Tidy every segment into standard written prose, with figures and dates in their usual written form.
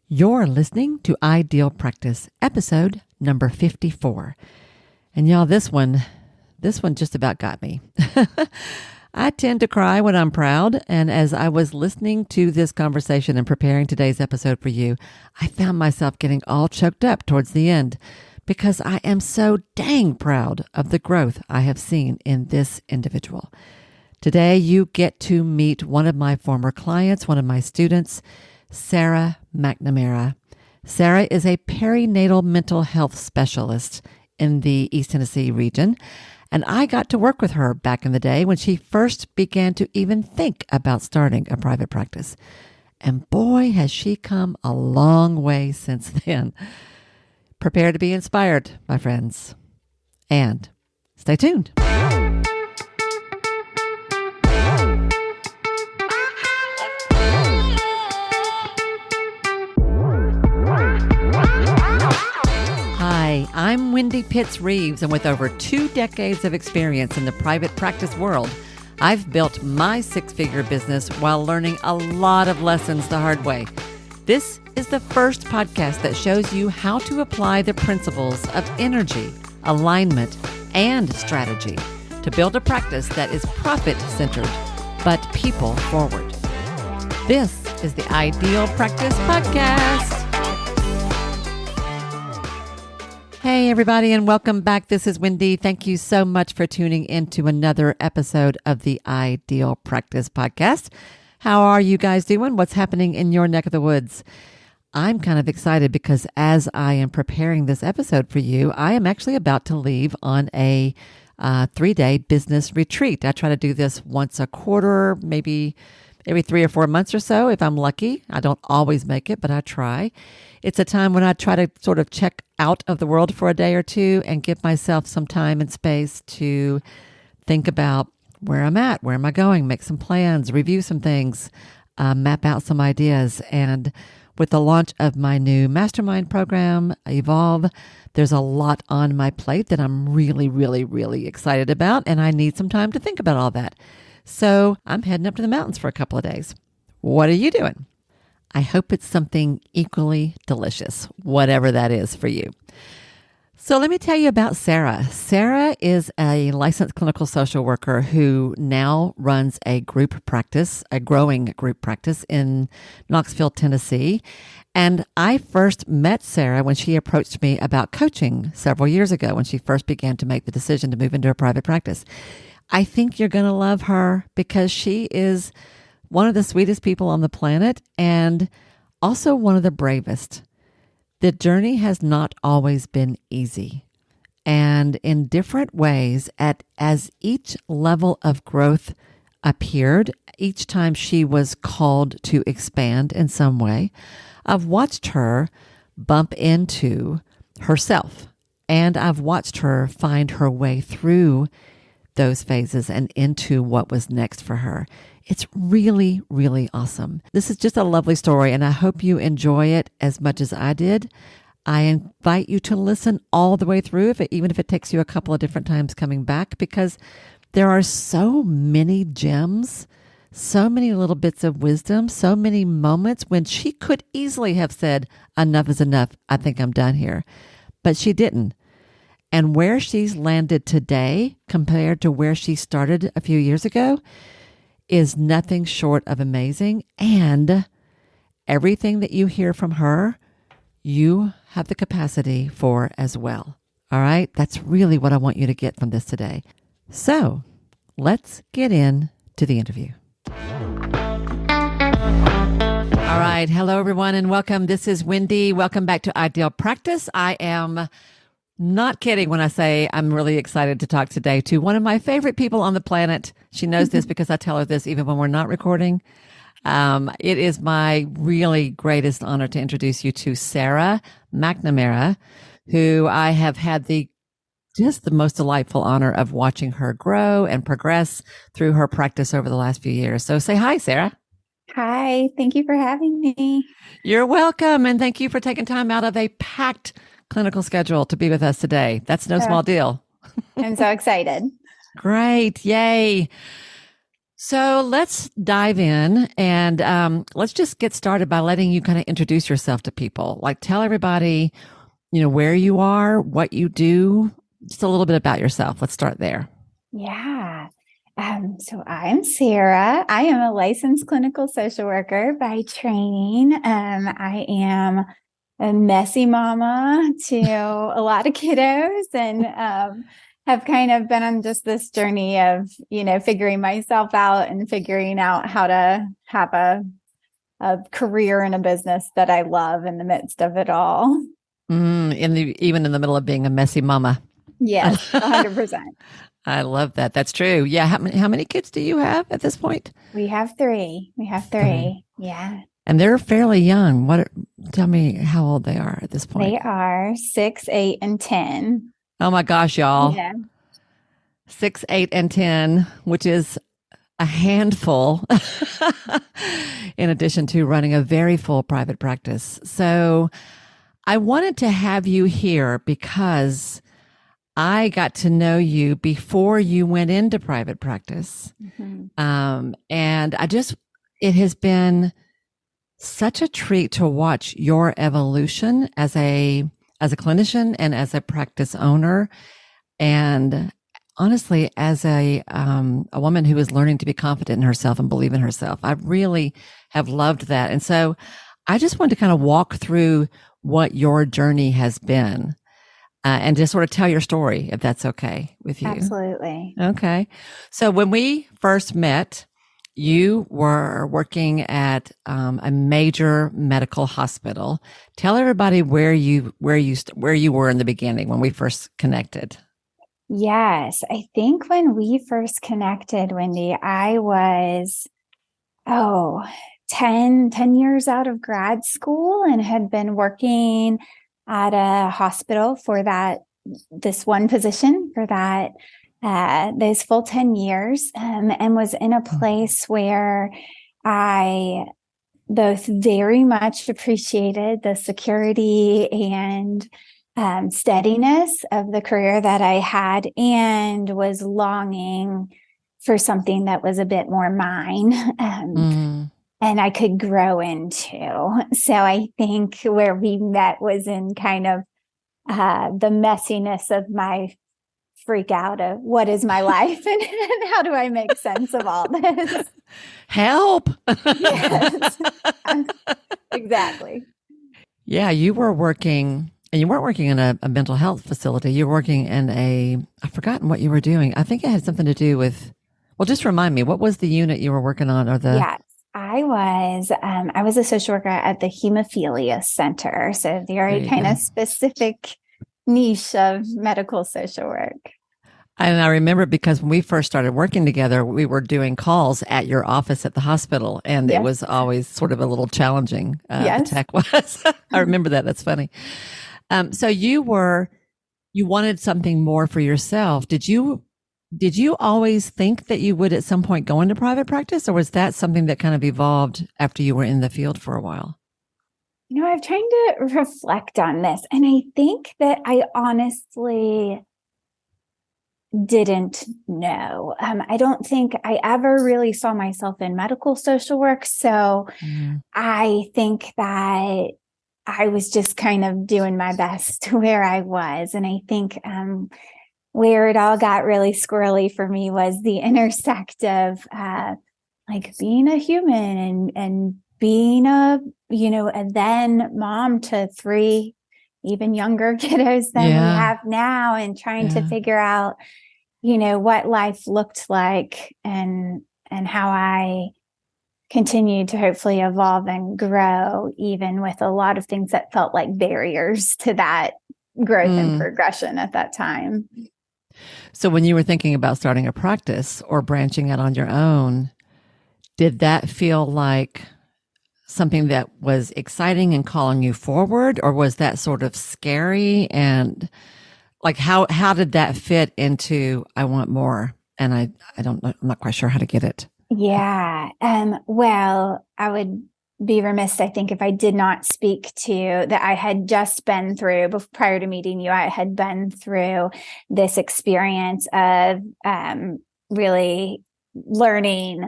You're listening to Ideal Practice, episode number 54. And y'all, this one just about got me. I tend to cry when I'm proud, and as I was listening to this conversation and preparing today's episode for you, I found myself getting all choked up towards the end because I am so dang proud of the growth I have seen in this individual. Today, you get to meet one of my former clients, one of my students, Sarah McNamara. Sarah is a perinatal mental health specialist in the East Tennessee region, and I got to work with her back in the day when she first began to even think about starting a private practice. And boy, has she come a long way since then. Prepare to be inspired, my friends, and stay tuned. Hi, I'm Wendy Pitts-Reeves, and with over 2 decades of experience in the private practice world, I've built my 6-figure business while learning a lot of lessons the hard way. This is the first podcast that shows you how to apply the principles of energy, alignment, and strategy to build a practice that is profit-centered, but people-forward. This is the Ideal Practice Podcast. Hey, everybody, and welcome back. This is Wendy. Thank you so much for tuning into another episode of the Ideal Practice Podcast. How are you guys doing? What's happening in your neck of the woods? I'm kind of excited because as I am preparing this episode for you, I am actually about to leave on a 3-day business retreat. I try to do this once a quarter, maybe every 3 or 4 months or so, if I'm lucky. I don't always make it, but I try. It's a time when I try to sort of check out of the world for a day or two and give myself some time and space to think about where I'm at, where am I going, make some plans, review some things, map out some ideas. And with the launch of my new mastermind program, Evolve, there's a lot on my plate that I'm really, really, really excited about, and I need some time to think about all that. So I'm heading up to the mountains for a couple of days. What are you doing? I hope it's something equally delicious, whatever that is for you. So let me tell you about Sarah. Sarah is a licensed clinical social worker who now runs a group practice, a growing group practice in Knoxville, Tennessee. And I first met Sarah when she approached me about coaching several years ago, when she first began to make the decision to move into a private practice. I think you're going to love her because she is one of the sweetest people on the planet and also one of the bravest. The journey has not always been easy. And in different ways, as each level of growth appeared, each time she was called to expand in some way, I've watched her bump into herself. And I've watched her find her way through those phases and into what was next for her. It's really, really awesome. This is just a lovely story, and I hope you enjoy it as much as I did. I invite you to listen all the way through, even if it takes you a couple of different times coming back, because there are so many gems, so many little bits of wisdom, so many moments when she could easily have said, enough is enough, I think I'm done here. But she didn't. And where she's landed today compared to where she started a few years ago is nothing short of amazing. And everything that you hear from her, you have the capacity for as well. All right? That's really what I want you to get from this today. So let's get into the interview. All right. Hello, everyone, and welcome. This is Wendy. Welcome back to Ideal Practice. I am not kidding when I say I'm really excited to talk today to one of my favorite people on the planet. She knows this because I tell her this even when we're not recording. It is my really greatest honor to introduce you to Sarah McNamara, who I have had the most delightful honor of watching her grow and progress through her practice over the last few years. So say hi, Sarah. Hi, thank you for having me. You're welcome. And thank you for taking time out of a packed clinical schedule to be with us today. That's no small deal. I'm so excited. Great. Yay. So let's dive in and let's just get started by letting you kind of introduce yourself to people. Like tell everybody, where you are, what you do, just a little bit about yourself. Let's start there. Yeah. So I'm Sarah. I am a licensed clinical social worker by training. I am a messy mama to a lot of kiddos and have kind of been on just this journey of, figuring myself out and figuring out how to have a career and a business that I love in the midst of it all. Even in the middle of being a messy mama. Yes, 100%. I love that. That's true. Yeah. How many kids do you have at this point? We have three. Three. Yeah. And they're fairly young. Tell me how old they are at this point. They are 6, 8, and 10. Oh my gosh, y'all. Yeah. 6, 8, and 10, which is a handful in addition to running a very full private practice. So I wanted to have you here because I got to know you before you went into private practice. Mm-hmm. And it has been such a treat to watch your evolution as a clinician and as a practice owner. And honestly, as a woman who is learning to be confident in herself and believe in herself, I really have loved that. And so I just wanted to kind of walk through what your journey has been. And just sort of tell your story, if that's okay with you. Absolutely. Okay. So when we first met, you were working at a major medical hospital. Tell everybody where you were in the beginning when we first connected. Yes. I think when we first connected, Wendy, I was, 10 years out of grad school and had been working at a hospital for this one position for those full 10 years, and was in a place where I both very much appreciated the security and steadiness of the career that I had, and was longing for something that was a bit more mine. And I could grow into. So I think where we met was in kind of the messiness of my freak out of what is my life and how do I make sense of all this? Help. Yes, exactly. Yeah, you were working, and you weren't working in a mental health facility. You were working in I've forgotten what you were doing. I think it had something to do with, well, just remind me, what was the unit you were working on or the... Yes. I was a social worker at the Hemophilia Center. So very kind of specific niche of medical social work. And I remember because when we first started working together, we were doing calls at your office at the hospital, and Yes. it was always sort of a little challenging. Yes. The tech was. I remember that. That's funny. So you wanted something more for yourself. Did you always think that you would at some point go into private practice, or was that something that kind of evolved after you were in the field for a while? I've tried to reflect on this, and I think that I honestly didn't know. I don't think I ever really saw myself in medical social work. So I think that I was just kind of doing my best where I was. And I think where it all got really squirrely for me was the intersect of like being a human and being a then mom to 3 even younger kiddos than we have now, and trying to figure out, what life looked like and how I continued to hopefully evolve and grow, even with a lot of things that felt like barriers to that growth and progression at that time. So when you were thinking about starting a practice or branching out on your own, did that feel like something that was exciting and calling you forward, or was that sort of scary? And like, how did that fit into, I want more, and I don't know, I'm not quite sure how to get it. Yeah. Well, I would be remiss, I think, if I did not speak to that I had just been through, prior to meeting you, I had been through this experience of really learning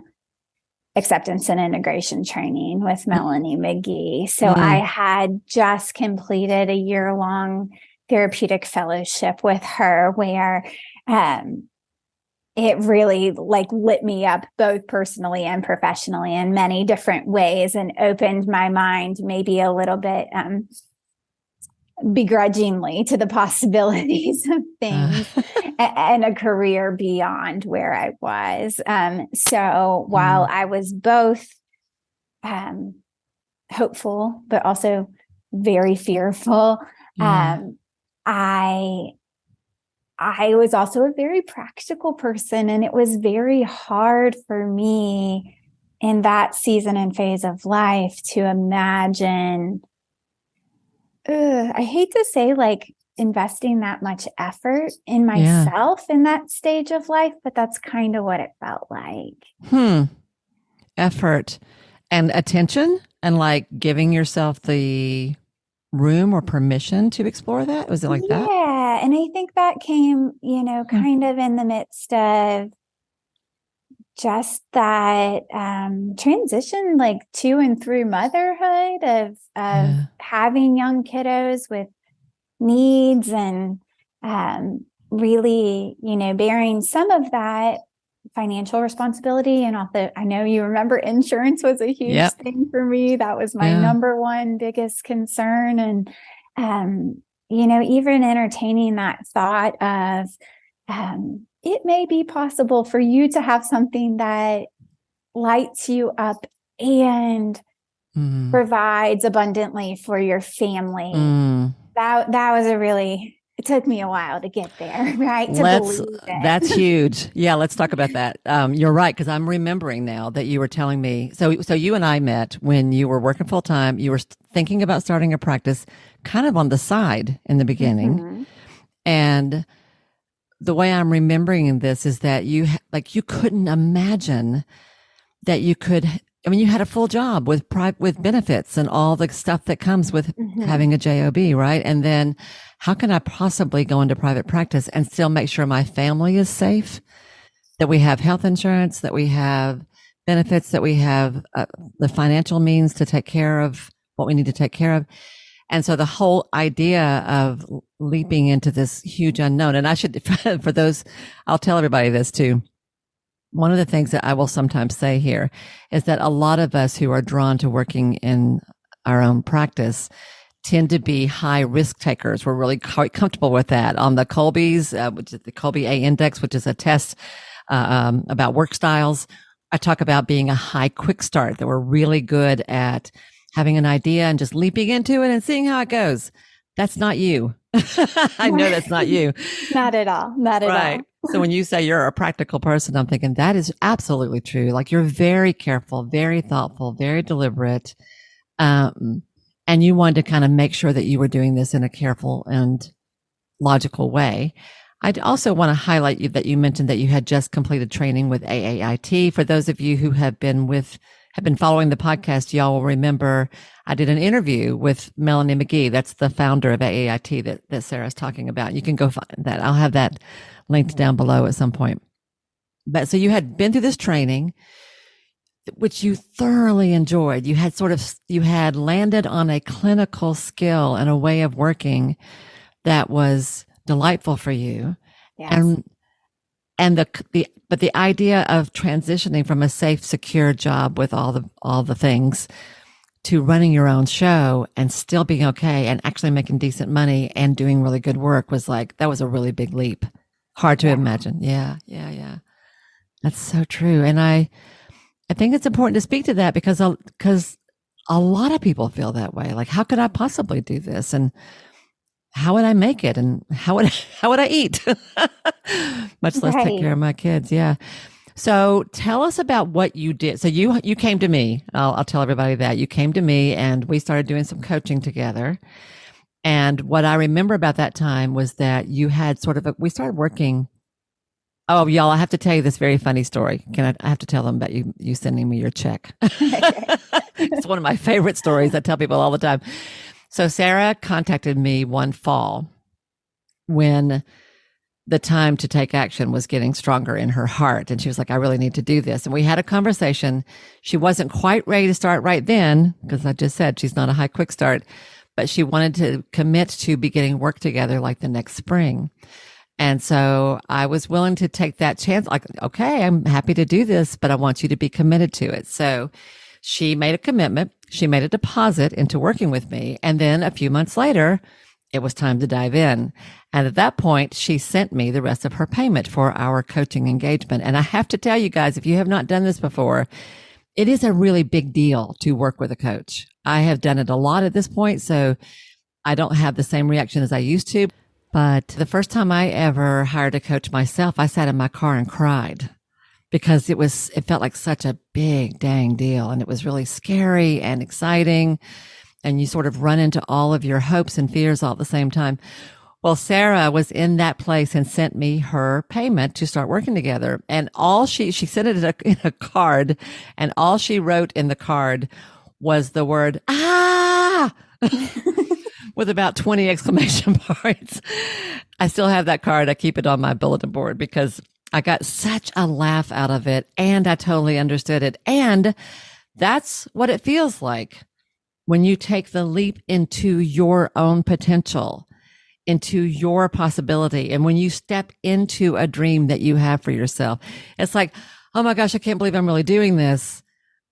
acceptance and integration training with Melanie McGee. So I had just completed a year-long therapeutic fellowship with her where it really like lit me up both personally and professionally in many different ways and opened my mind maybe a little bit begrudgingly to the possibilities of things and a career beyond where I was. So while I was both hopeful, but also very fearful, I was also a very practical person, and it was very hard for me in that season and phase of life to imagine, I hate to say like investing that much effort in myself in that stage of life, but that's kind of what it felt like. Effort and attention and like giving yourself the room or permission to explore that? Was it like that? Yeah. And I think that came, kind of in the midst of just that transition, like to and through motherhood of having young kiddos with needs and really, bearing some of that financial responsibility. And also, I know you remember insurance was a huge thing for me. That was my number one biggest concern. And, even entertaining that thought of, it may be possible for you to have something that lights you up and provides abundantly for your family. That was it took me a while to get there, right? That's huge. Yeah, let's talk about that. You're right, because I'm remembering now that you were telling me. So you and I met when you were working full time. You were thinking about starting a practice kind of on the side in the beginning. And the way I'm remembering this is that you couldn't imagine that you could. I mean, you had a full job with benefits and all the stuff that comes with having a job, right? And then how can I possibly go into private practice and still make sure my family is safe, that we have health insurance, that we have benefits, that we have the financial means to take care of what we need to take care of. And so the whole idea of leaping into this huge unknown, and I should, for those, I'll tell everybody this too. One of the things that I will sometimes say here is that a lot of us who are drawn to working in our own practice tend to be high risk takers. We're really quite comfortable with that. On the Kolbe's, which is the Kolbe A index, which is a test about work styles, I talk about being a high quick start, that we're really good at having an idea and just leaping into it and seeing how it goes. That's not you. I know that's not you. Not at all. Not at all. So when you say you're a practical person, I'm thinking that is absolutely true. Like you're very careful, very thoughtful, very deliberate. And you wanted to kind of make sure that you were doing this in a careful and logical way. I'd also want to highlight you that you mentioned that you had just completed training with AAIT. For those of you who have been following the podcast, y'all will remember I did an interview with Melanie McGee. That's the founder of AAIT that Sarah's talking about. You can go find that. I'll have that linked down below at some point. But so you had been through this training, which you thoroughly enjoyed. You had landed on a clinical skill and a way of working that was delightful for you. Yes. But the idea of transitioning from a safe, secure job with all the things to running your own show and still being okay and actually making decent money and doing really good work that was a really big leap. Hard to imagine. Yeah. That's so true. And I think it's important to speak to that because a lot of people feel that way. Like, how could I possibly do this? And how would I make it? And how would I eat? Much less take care of my kids. Yeah. So tell us about what you did. So you came to me. I'll tell everybody that you came to me and we started doing some coaching together. And what I remember about that time was that you had we started working. Oh, y'all, I have to tell you this very funny story. I have to tell them about you sending me your check. It's one of my favorite stories. I tell people all the time. So Sarah contacted me one fall when the time to take action was getting stronger in her heart. And she was like, I really need to do this. And we had a conversation. She wasn't quite ready to start right then, because I just said she's not a high quick start, but she wanted to commit to beginning work together like the next spring. And so I was willing to take that chance. Like, okay, I'm happy to do this, but I want you to be committed to it. So she made a commitment. She made a deposit into working with me. And then a few months later, it was time to dive in. And at that point, she sent me the rest of her payment for our coaching engagement. And I have to tell you guys, if you have not done this before, it is a really big deal to work with a coach. I have done it a lot at this point, so I don't have the same reaction as I used to. But the first time I ever hired a coach myself, I sat in my car and cried because it felt like such a big dang deal. And it was really scary and exciting. And you sort of run into all of your hopes and fears all at the same time. Well, Sarah was in that place and sent me her payment to start working together. And she sent it in a card, and all she wrote in the card was the word, ah, with about 20 exclamation points. I still have that card. I keep it on my bulletin board because I got such a laugh out of it, and I totally understood it. And that's what it feels like when you take the leap into your own potential, into your possibility. And when you step into a dream that you have for yourself, it's like, oh my gosh, I can't believe I'm really doing this.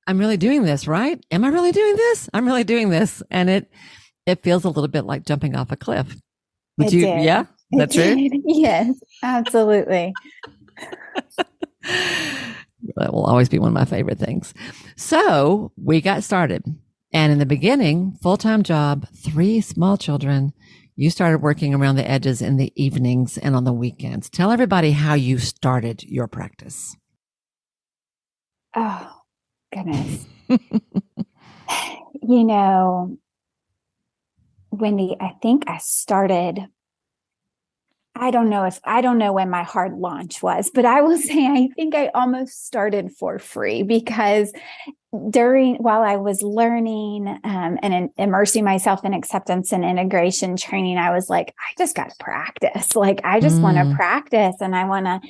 I'm really doing this, right? Am I really doing this? I'm really doing this. And it feels a little bit like jumping off a cliff. Would you? Did. Yeah, that's true. Yes, absolutely. That will always be one of my favorite things. So we got started. And in the beginning, full-time job, 3 small children. You started working around the edges in the evenings and on the weekends. Tell everybody how you started your practice. Oh, goodness. You know, Wendy, I think I started, I don't know when my hard launch was, but I will say I think I almost started for free because while I was learning and immersing myself in acceptance and integration training, I was like, I just got to practice. Like, I just want to practice, and I want to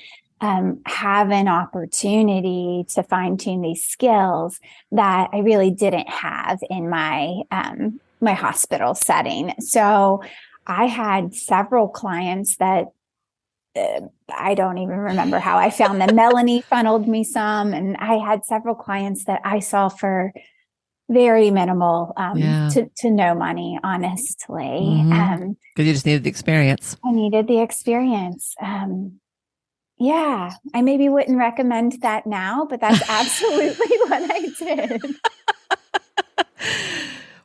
have an opportunity to fine tune these skills that I really didn't have in my my hospital setting. So I had several clients that I don't even remember how I found them. Melanie funneled me some, and I had several clients that I saw for very minimal to no money, honestly. Because you just needed the experience. I needed the experience. Yeah, I maybe wouldn't recommend that now, but that's absolutely what I did.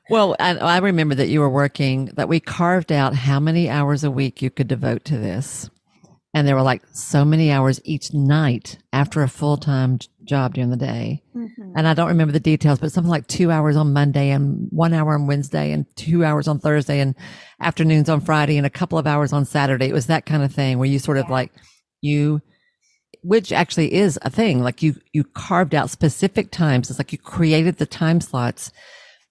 Well, I remember that you were working, that we carved out how many hours a week you could devote to this. And there were like so many hours each night after a full-time job during the day. Mm-hmm. And I don't remember the details, but something like 2 hours on Monday and 1 hour on Wednesday and 2 hours on Thursday and afternoons on Friday and a couple of hours on Saturday. It was that kind of thing where you sort of like which actually is a thing. Like you carved out specific times. It's like you created the time slots,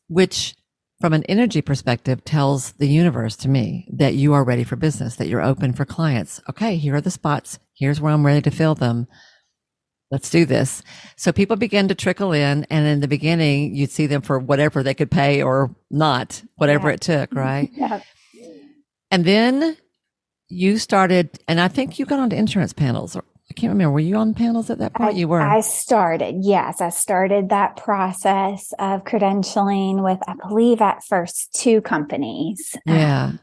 which from an energy perspective tells the universe to me that you are ready for business, that you're open for clients. Okay, here are the spots. Here's where I'm ready to fill them. Let's do this. So people begin to trickle in. And in the beginning, you'd see them for whatever they could pay or not, whatever it took, right? Yeah. And then you started, and I think you got onto insurance panels. I can't remember. Were you on panels at that point? You were. I started that process of credentialing with, I believe at first 2 companies. Yeah.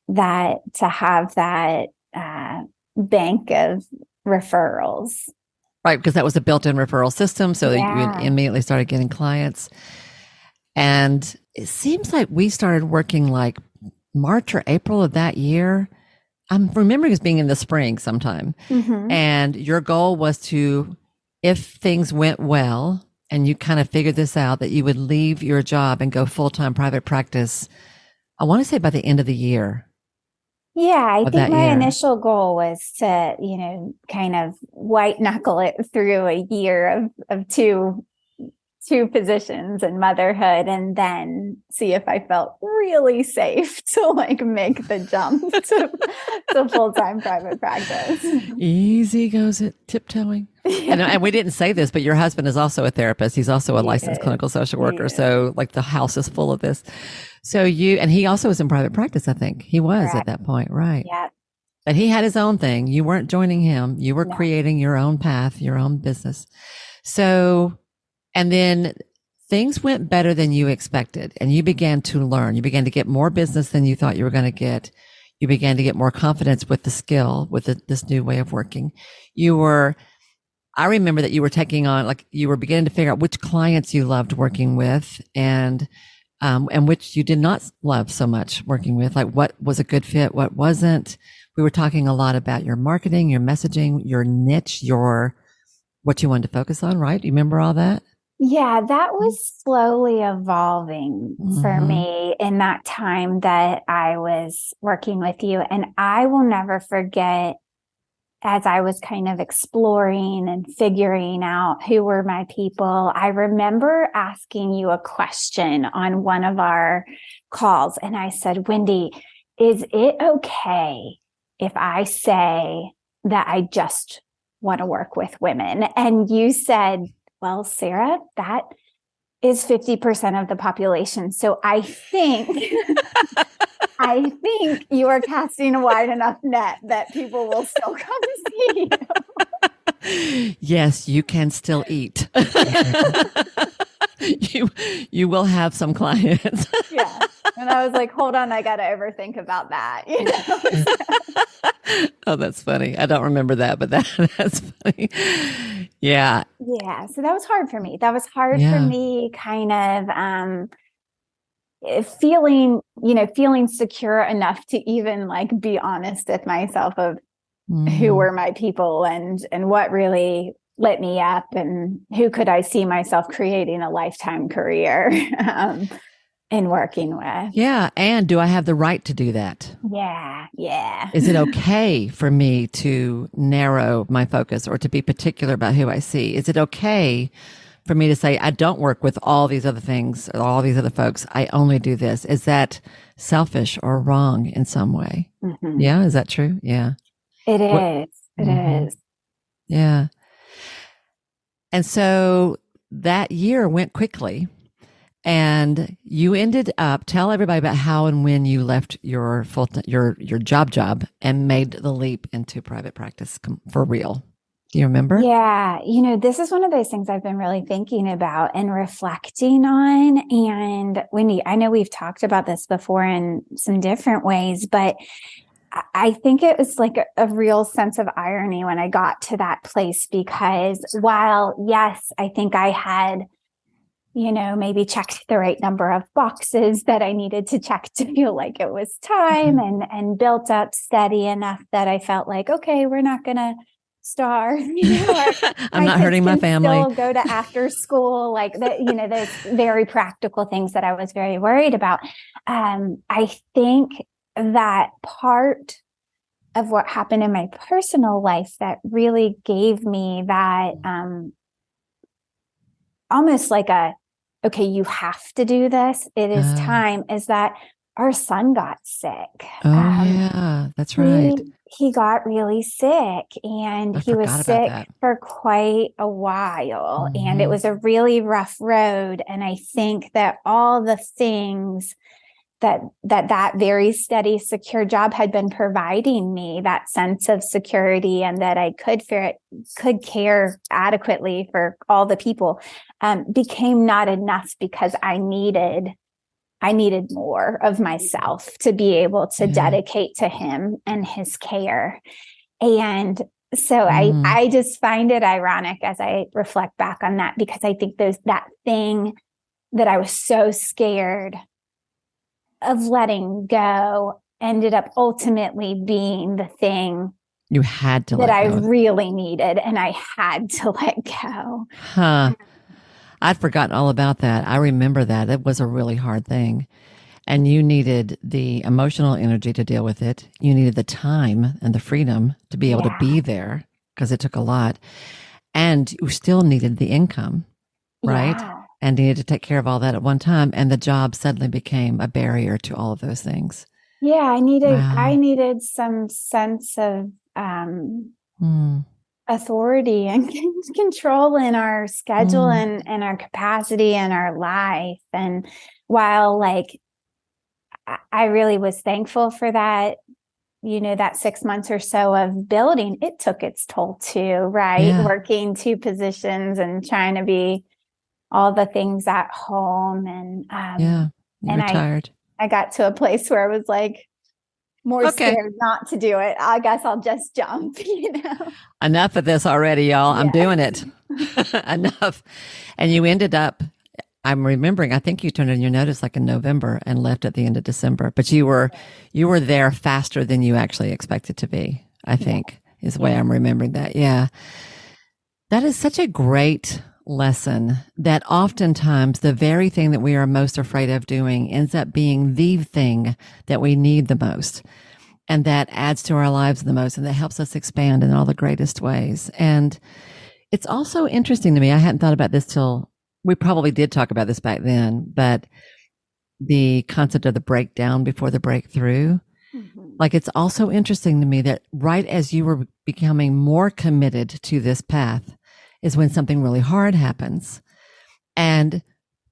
That to have that bank of referrals. Right. Because that was a built-in referral system. So you immediately started getting clients. And it seems like we started working like March or April of that year. I'm remembering as being in the spring sometime. Mm-hmm. And your goal was to, if things went well and you kind of figured this out, that you would leave your job and go full-time private practice, I want to say by the end of the year. Yeah, I think my initial goal was to, kind of white knuckle it through a year of two two positions in motherhood and then see if I felt really safe to like make the jump to full-time private practice. Easy goes it tiptoeing. Yeah. And we didn't say this, but your husband is also a therapist. He's also a licensed clinical social worker. So like the house is full of this. So and he also was in private practice, I think. He was Correct. At that point, right? Yeah. But he had his own thing. You weren't joining him. You were creating your own path, your own business. So, and then things went better than you expected and you began to learn. You began to get more business than you thought you were going to get. You began to get more confidence with the skill, with this new way of working. I remember that you were taking on, like you were beginning to figure out which clients you loved working with and which you did not love so much working with, like what was a good fit, what wasn't. We were talking a lot about your marketing, your messaging, your niche, what you wanted to focus on, right? Do you remember all that? Yeah, that was slowly evolving for me in that time that I was working with you. And I will never forget, as I was kind of exploring and figuring out who were my people, I remember asking you a question on one of our calls. And I said, Wendy, is it okay if I say that I just want to work with women? And you said, well, Sarah, that is 50% of the population. So I think you are casting a wide enough net that people will still come see you. Yes, you can still eat. You will have some clients. Yeah. And I was like, hold on, I got to overthink about that. You know? Oh, that's funny. I don't remember that, but that's funny. Yeah. Yeah. So that was hard for me. That was hard for me kind of feeling secure enough to even like be honest with myself of who were my people and what really lit me up and who could I see myself creating a lifetime career in working with. Yeah. And do I have the right to do that? Yeah. Yeah. Is it okay for me to narrow my focus or to be particular about who I see? Is it okay for me to say, I don't work with all these other things or all these other folks. I only do this. Is that selfish or wrong in some way? Mm-hmm. Yeah. Is that true? Yeah. It is. It is. Yeah. And so that year went quickly and you ended up, tell everybody about how and when you left your your job and made the leap into private practice for real. Do you remember? Yeah. This is one of those things I've been really thinking about and reflecting on. And Wendy, I know we've talked about this before in some different ways, but I think it was like a real sense of irony when I got to that place, because while, yes, I think I had, maybe checked the right number of boxes that I needed to check to feel like it was time and built up steady enough that I felt like, okay, we're not going to starve. I'm not hurting my family. Still go to after school, like that, those very practical things that I was very worried about. I think that part of what happened in my personal life that really gave me that almost like okay, you have to do this. It is time, is that our son got sick. Oh, yeah, that's right. He got really sick and he was sick for quite a while. Mm-hmm. And it was a really rough road. And I think that all the things that very steady, secure job had been providing me, that sense of security and that I could care adequately for all the people, became not enough because I needed more of myself to be able to dedicate to him and his care. And so I just find it ironic as I reflect back on that, because I think that thing that I was so scared of letting go ended up ultimately being the thing you had to that I really needed, and I had to let go. Huh. I'd forgotten all about that. I remember that. It was a really hard thing. And you needed the emotional energy to deal with it. You needed the time and the freedom to be able to be there, because it took a lot. And you still needed the income, right? and needed to take care of all that at one time. And the job suddenly became a barrier to all of those things. Yeah, I Wow. needed some sense of authority and control in our schedule and our capacity and our life. And while like I really was thankful for that, that 6 months or so of building, it took its toll too, right? Yeah. Working two positions and trying to be all the things at home. And You and retired. I got to a place where I was like more scared not to do it. I guess I'll just jump, Enough of this already, y'all. Yeah. I'm doing it. Enough. And you ended up, I'm remembering, I think you turned in your notice like in November and left at the end of December, but you were there faster than you actually expected to be, I think, is the way I'm remembering that. Yeah. That is such a great lesson that oftentimes the very thing that we are most afraid of doing ends up being the thing that we need the most. And that adds to our lives the most, and that helps us expand in all the greatest ways. And it's also interesting to me. I hadn't thought about this till we probably did talk about this back then, but the concept of the breakdown before the breakthrough. Like, it's also interesting to me that right as you were becoming more committed to this path is when something really hard happens. And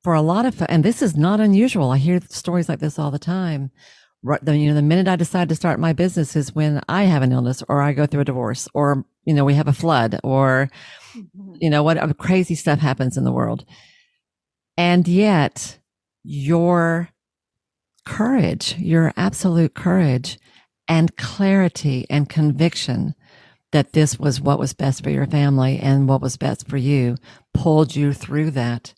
for a lot of, and this is not unusual. I hear stories like this all the time. The minute I decide to start my business is when I have an illness or I go through a divorce or, we have a flood or, what crazy stuff happens in the world. And yet your courage, your absolute courage and clarity and conviction that this was what was best for your family and what was best for you pulled you through that.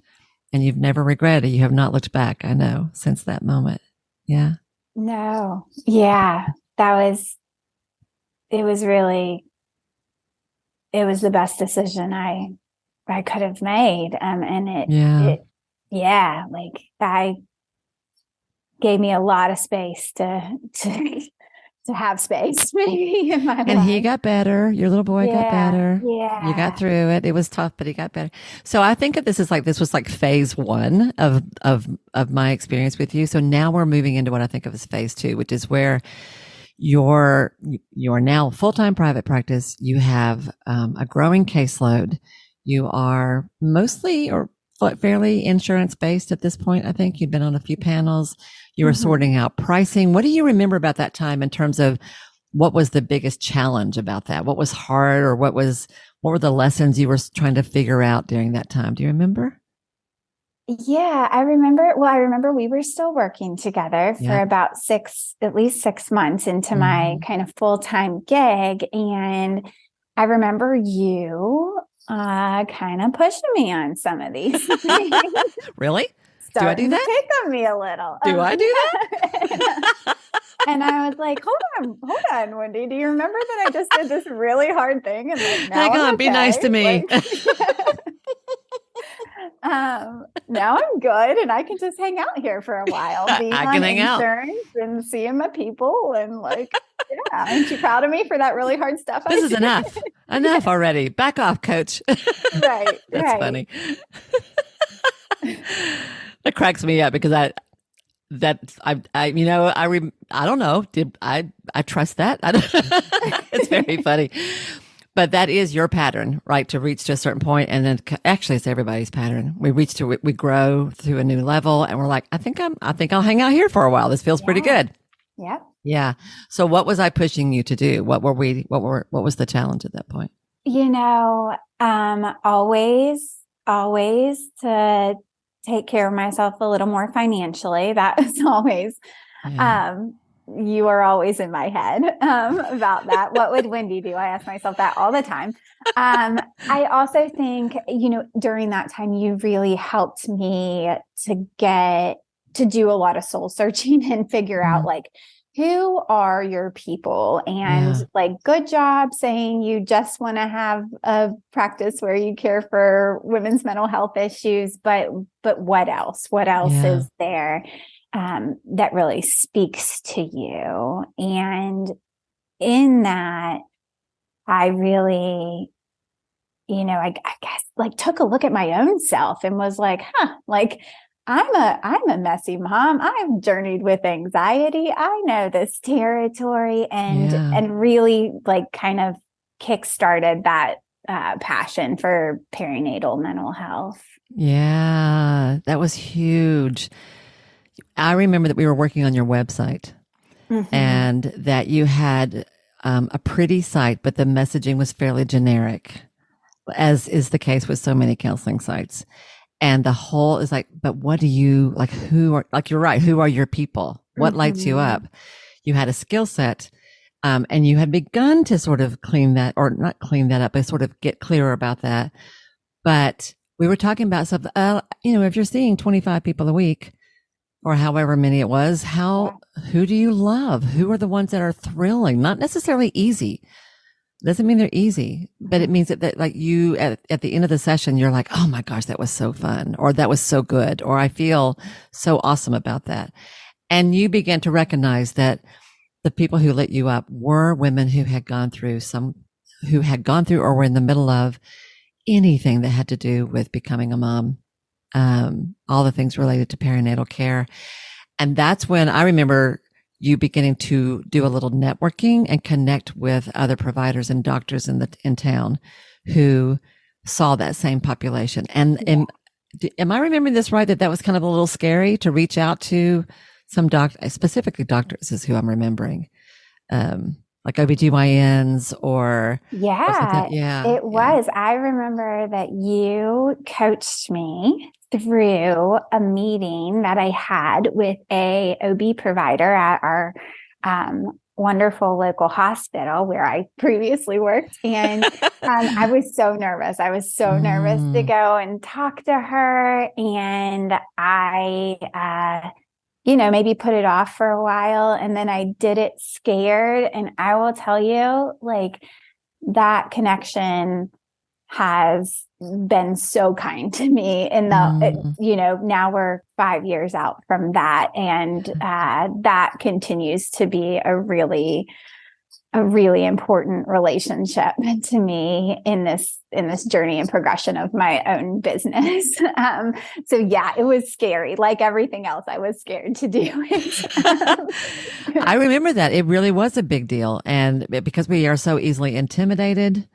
And you've never regretted it. You have not looked back, I know, since that moment. Yeah. No. Yeah. It was the best decision I could have made. And I gave me a lot of space to have space maybe in my life. And he got better. Your little boy got better. Yeah. You got through it. It was tough, but he got better. So I think of this as like, this was like phase one of my experience with you. So now we're moving into what I think of as phase two, which is where you're now full-time private practice. You have a growing caseload. You are mostly or fairly insurance based at this point. I think you'd been on a few panels. You were sorting out pricing. What do you remember about that time in terms of what was the biggest challenge about that? What was hard, or what were the lessons you were trying to figure out during that time? Do you remember? Yeah, I remember. Well, I remember we were still working together for about at least 6 months into my kind of full-time gig. And I remember you kind of pushing me on some of these things. Really? Do I do that? Pick on me a little. Do I do that? And I was like, hold on, Wendy. Do you remember that I just did this really hard thing? And like, now hang on, be nice to me. Now I'm good, and I can just hang out here for a while. Being I can on hang out and seeing my people, and like, yeah. Aren't you proud of me for that really hard stuff? This is enough. Enough already. Back off, coach. Right. That's funny. That cracks me up because I don't know. I trust that? It's very funny. But that is your pattern, right? To reach to a certain point, and then actually it's everybody's pattern. We grow to a new level, and we're like, I think I'll hang out here for a while. This feels pretty good. Yeah. Yeah. So what was I pushing you to do? What was the challenge at that point? Always to take care of myself a little more financially. That was always, you are always in my head about that. What would Wendy do? I ask myself that all the time. I also think, during that time, you really helped me to do a lot of soul searching and figure out like, who are your people? And like, good job saying you just want to have a practice where you care for women's mental health issues, but what else? What else is there that really speaks to you? And in that, I really, I guess like took a look at my own self and was like, like I'm a messy mom. I've journeyed with anxiety. I know this territory, and really like kind of kickstarted that passion for perinatal mental health. Yeah, that was huge. I remember that we were working on your website and that you had a pretty site, but the messaging was fairly generic, as is the case with so many counseling sites. And the whole is like, but what do you like? Who are, like, you're right. Who are your people? What lights you up? You had a skill set, and you had begun to sort of clean that, or not clean that up, but sort of get clearer about that. But we were talking about something, if you're seeing 25 people a week or however many it was, who do you love? Who are the ones that are thrilling? Not necessarily easy. Doesn't mean they're easy, but it means that like you at the end of the session, you're like, oh my gosh, that was so fun, or that was so good, or I feel so awesome about that. And you began to recognize that the people who lit you up were women who had gone through or were in the middle of anything that had to do with becoming a mom, all the things related to perinatal care. And that's when I remember you beginning to do a little networking and connect with other providers and doctors in town who saw that same population. And am I remembering this right? That was kind of a little scary to reach out to some specifically doctors is who I'm remembering. Like OBGYNs or it was. I remember that you coached me through a meeting that I had with a OB provider at our wonderful local hospital where I previously worked. And I was so nervous. I was so nervous to go and talk to her. And I maybe put it off for a while, and then I did it scared. And I will tell you, like, that connection has been so kind to me now we're 5 years out from that. And that continues to be a really important relationship to me in this journey and progression of my own business. So yeah, it was scary. Like everything else, I was scared to do it. I remember that. It really was a big deal. And because we are so easily intimidated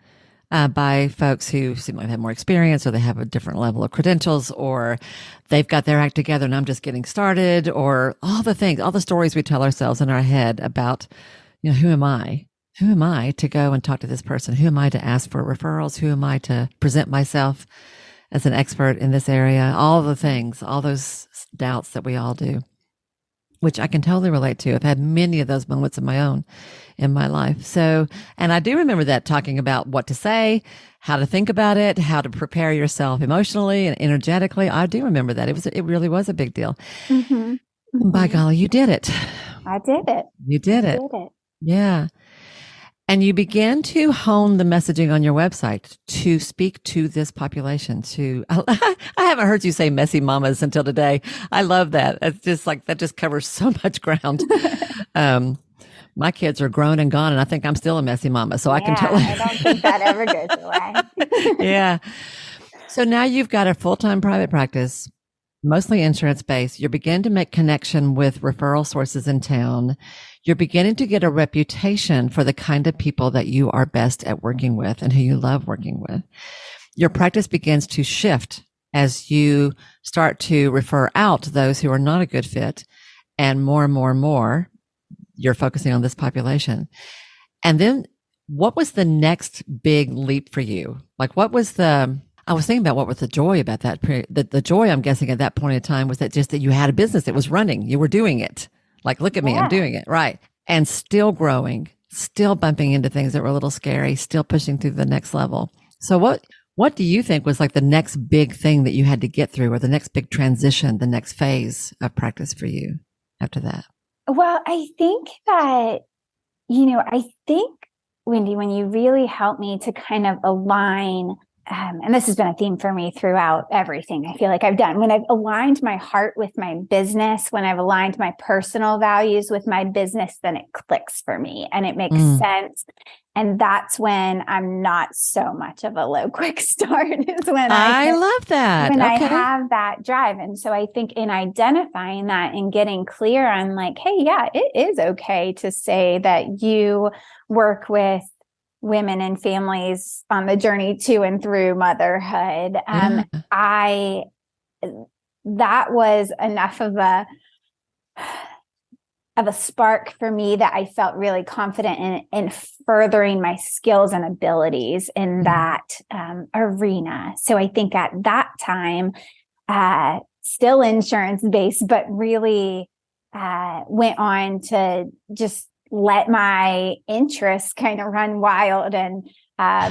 by folks who seem like they have more experience, or they have a different level of credentials, or they've got their act together and I'm just getting started, or all the stories we tell ourselves in our head about, who am I? Who am I to go and talk to this person? Who am I to ask for referrals? Who am I to present myself as an expert in this area? All the things, all those doubts that we all do, which I can totally relate to. I've had many of those moments of my own in my life. So, and I do remember that, talking about what to say, how to think about it, how to prepare yourself emotionally and energetically. I do remember that. It really was a big deal. By golly, you did it. I did it. You did it. Yeah. And you began to hone the messaging on your website to speak to this population. I haven't heard you say messy mamas until today. I love that. It's just like, that just covers so much ground. My kids are grown and gone, and I think I'm still a messy mama. So I can totally. I don't think that ever goes away. Yeah. So now you've got a full-time private practice, mostly insurance-based. You're beginning to make connection with referral sources in town. You're beginning to get a reputation for the kind of people that you are best at working with and who you love working with. Your practice begins to shift as you start to refer out those who are not a good fit, and more, you're focusing on this population. And then what was the next big leap for you? Like, I was thinking about what was the joy about that period. The joy, I'm guessing, at that point in time was that you had a business that was running. You were doing it. Like, look at me, I'm doing it. Right. And still growing, still bumping into things that were a little scary, still pushing through the next level. So what do you think was like the next big thing that you had to get through, or the next big transition, the next phase of practice for you after that? Well, I think that, Wendy, when you really helped me to kind of align and this has been a theme for me throughout everything I feel like I've done. When I've aligned my heart with my business, when I've aligned my personal values with my business, then it clicks for me and it makes sense. And that's when I'm not so much of a low quick start is when I love that. When I have that drive. And so I think in identifying that and getting clear on like, hey, yeah, it is okay to say that you work with women and families on the journey to and through motherhood. That was enough of a spark for me that I felt really confident in furthering my skills and abilities in that arena. So I think at that time, still insurance based, but really went on to just let my interests kind of run wild and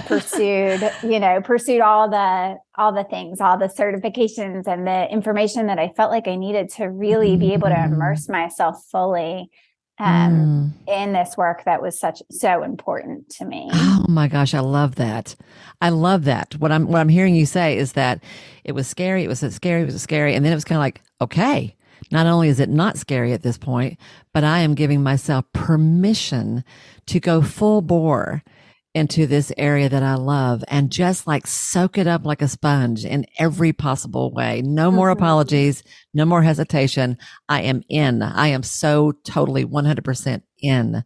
pursued all the things, all the certifications and the information that I felt like I needed to really be able to immerse myself fully in this work that was so important to me. Oh my gosh, I love that. I love that. What I'm hearing you say is that it was scary, it was scary, and then it was kind of like, okay, not only is it not scary at this point, but I am giving myself permission to go full bore into this area that I love and just like soak it up like a sponge in every possible way. No more apologies, no more hesitation. I am in. I am so totally 100% in.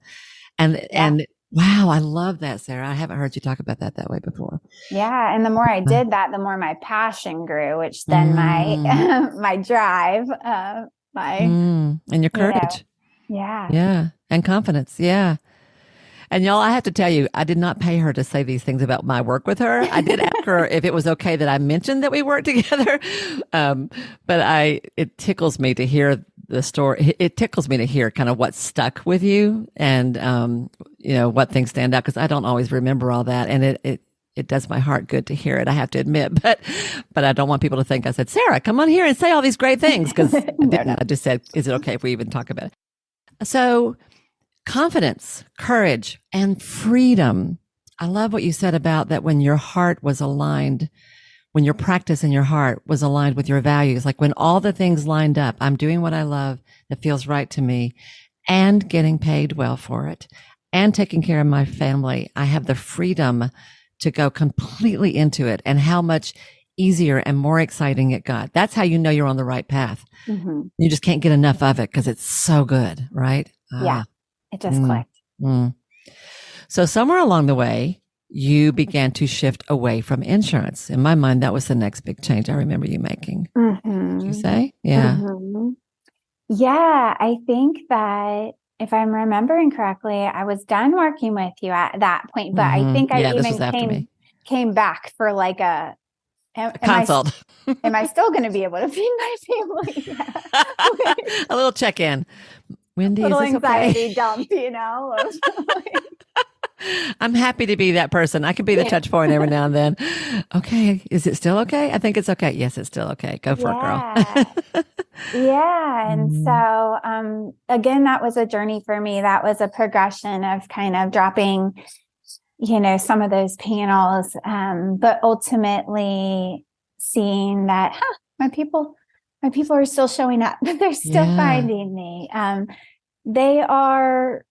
And wow, I love that, Sarah. I haven't heard you talk about that way before. Yeah. And the more I did that, the more my passion grew, which then my drive, and your courage. Yeah. And confidence. Yeah. And y'all, I have to tell you, I did not pay her to say these things about my work with her. I did ask her if it was okay that I mentioned that we worked together. But it tickles me to hear the story. It tickles me to hear kind of what stuck with you and, what things stand out. Cause I don't always remember all that. And it does my heart good to hear it. I have to admit, but I don't want people to think I said, Sarah, come on here and say all these great things. Cause I just said, is it okay if we even talk about it? So, confidence, courage, and freedom. I love what you said about that when your heart was aligned, when your practice in your heart was aligned with your values, like when all the things lined up, I'm doing what I love that feels right to me and getting paid well for it and taking care of my family. I have the freedom to go completely into it and how much easier and more exciting it got. That's how you know you're on the right path. You just can't get enough of it because it's so good, right? Yeah. It just clicked. So somewhere along the way, you began to shift away from insurance. In my mind, that was the next big change I remember you making. Did you say? Yeah. Yeah. I think that if I'm remembering correctly, I was done working with you at that point, but I think I even came back for like a consult. Am I still going to be able to feed my family? A little check-in. Wendy, little is this anxiety okay? dump, I'm happy to be that person. I can be the touch point every now and then. Okay. Is it still okay? I think it's okay. Yes, it's still okay. Go for it, girl. Yeah. And so, again, that was a journey for me. That was a progression of kind of dropping, some of those panels, but ultimately seeing that, my people are still showing up. They're still finding me. They are,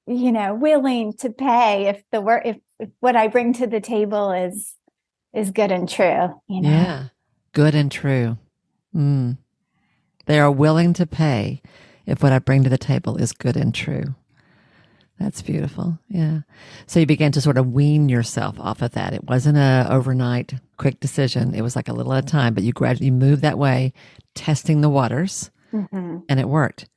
willing to pay if the work, if what I bring to the table is good and true. Yeah, good and true. They are willing to pay if what I bring to the table is good and true. That's beautiful. Yeah. So you began to sort of wean yourself off of that. It wasn't a overnight quick decision. It was like a little at a time, but you gradually moved that way, testing the waters, and it worked.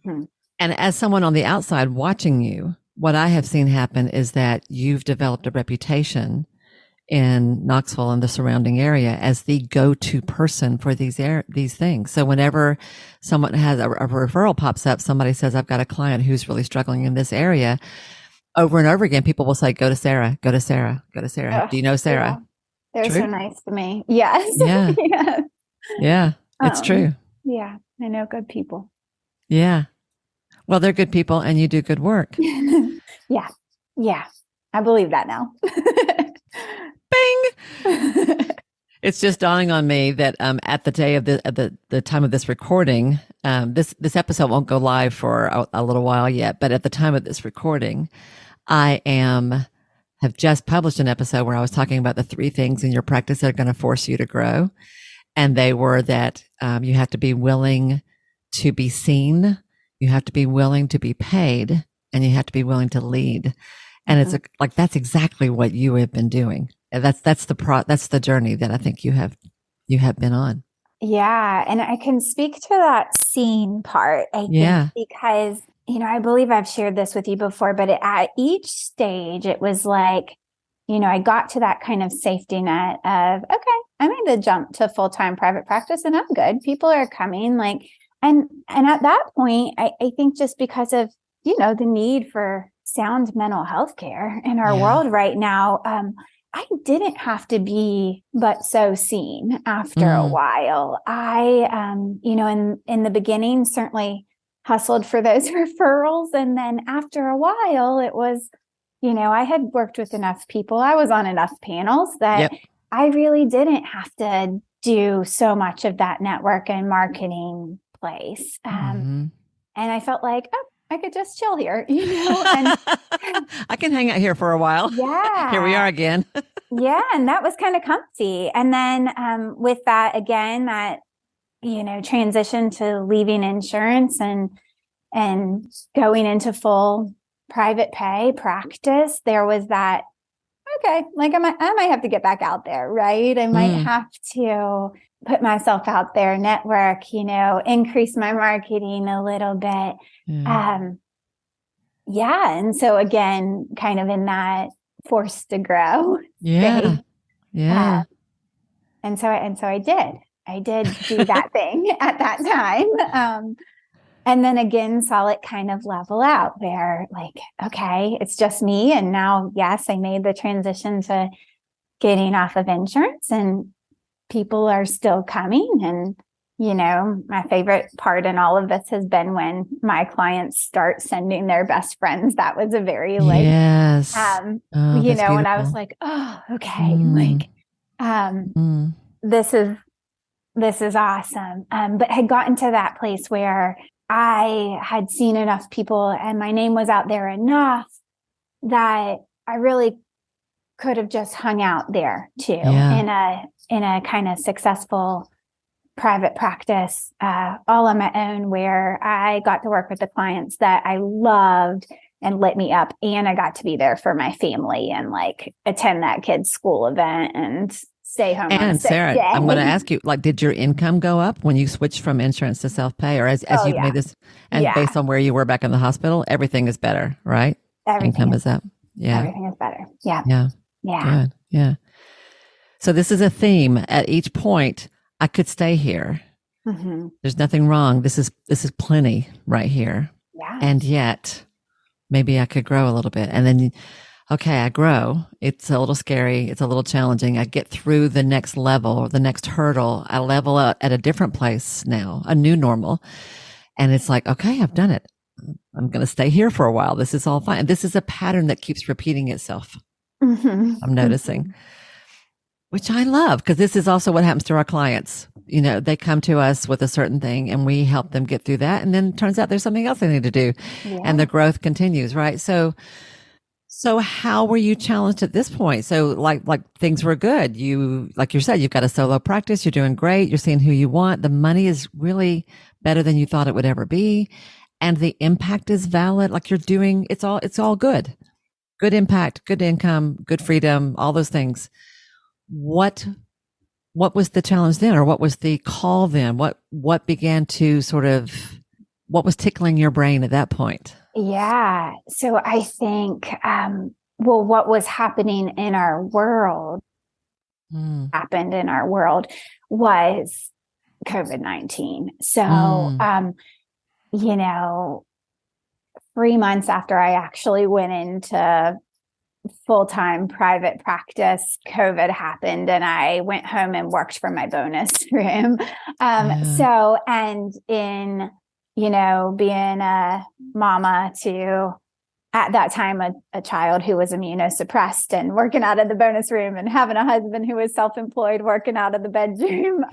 And as someone on the outside watching you, what I have seen happen is that you've developed a reputation in Knoxville and the surrounding area as the go-to person for these things. So whenever someone has a referral pops up, somebody says, I've got a client who's really struggling in this area, over and over again, people will say, go to Sarah, go to Sarah, go to Sarah. Do you know Sarah? Yeah. They're so nice to me. Yes. Yeah. Yeah. It's true. Yeah. I know good people. Yeah. Well, they're good people and you do good work. Yeah. I believe that now. Bing. It's just dawning on me that at the day of the time of this recording, this episode won't go live for a little while yet, but at the time of this recording, I have just published an episode where I was talking about the 3 things in your practice that are going to force you to grow. And they were that you have to be willing to be seen, you have to be willing to be paid, and you have to be willing to lead. And it's like, that's exactly what you have been doing. That's the journey that I think you have been on. Yeah. And I can speak to that scene part, I think, because, I believe I've shared this with you before, but at each stage, it was like, I got to that kind of safety net of, okay, I made the jump to full-time private practice and I'm good. People are coming and at that point, I think just because of, the need for sound mental health care in our world right now, I didn't have to be but so seen after a while. I, in the beginning, certainly hustled for those referrals. And then after a while, it was, I had worked with enough people. I was on enough panels that I really didn't have to do so much of that network and marketing place. And I felt like, oh, I could just chill here, and I can hang out here for a while. Yeah. Here we are again. Yeah. And that was kind of comfy. And then with that, again, that, transition to leaving insurance and going into full private pay practice, there was that, okay, like I might have to get back out there, right? I might have to put myself out there, network, increase my marketing a little bit. And so again, kind of in that forced to grow. Yeah. Stage. Yeah. And so I did do that thing at that time. And then again, saw it kind of level out there, like, okay, it's just me. And now, yes, I made the transition to getting off of insurance and people are still coming. And, my favorite part in all of this has been when my clients start sending their best friends. That was a very yes. When I was like, oh, okay. This is awesome. But had gotten to that place where I had seen enough people and my name was out there enough that I really could have just hung out there too in a kind of successful private practice, all on my own, where I got to work with the clients that I loved and lit me up. And I got to be there for my family and attend that kid's school event and stay home. And Sarah, I'm going to ask you, did your income go up when you switched from insurance to self-pay, or as you've made this, and based on where you were back in the hospital, everything is better, right? Income is up. Yeah. Everything is better. Yeah. Yeah. Yeah. Good. Yeah. So this is a theme at each point. I could stay here. There's nothing wrong. This is plenty right here. Yeah. And yet maybe I could grow a little bit. And then, okay, I grow. It's a little scary. It's a little challenging. I get through the next level, the next hurdle. I level up at a different place now, a new normal. And it's like, okay, I've done it. I'm going to stay here for a while. This is all fine. This is a pattern that keeps repeating itself. I'm noticing, which I love, because this is also what happens to our clients. They come to us with a certain thing and we help them get through that. And then it turns out there's something else they need to do and the growth continues, right? So how were you challenged at this point? So like things were good. Like you said, you've got a solo practice. You're doing great. You're seeing who you want. The money is really better than you thought it would ever be. And the impact is valid. Like you're doing, it's all good. Good impact, good income, good freedom, all those things. What was the challenge then, or what was the call then? What began to what was tickling your brain at that point? Yeah. So I think, what was happening in our world happened in our world was COVID-19. So, 3 months after I actually went into full-time private practice, COVID happened and I went home and worked from my bonus room. So, and in, being a mama to at that time a child who was immunosuppressed and working out of the bonus room, and having a husband who was self-employed working out of the bedroom.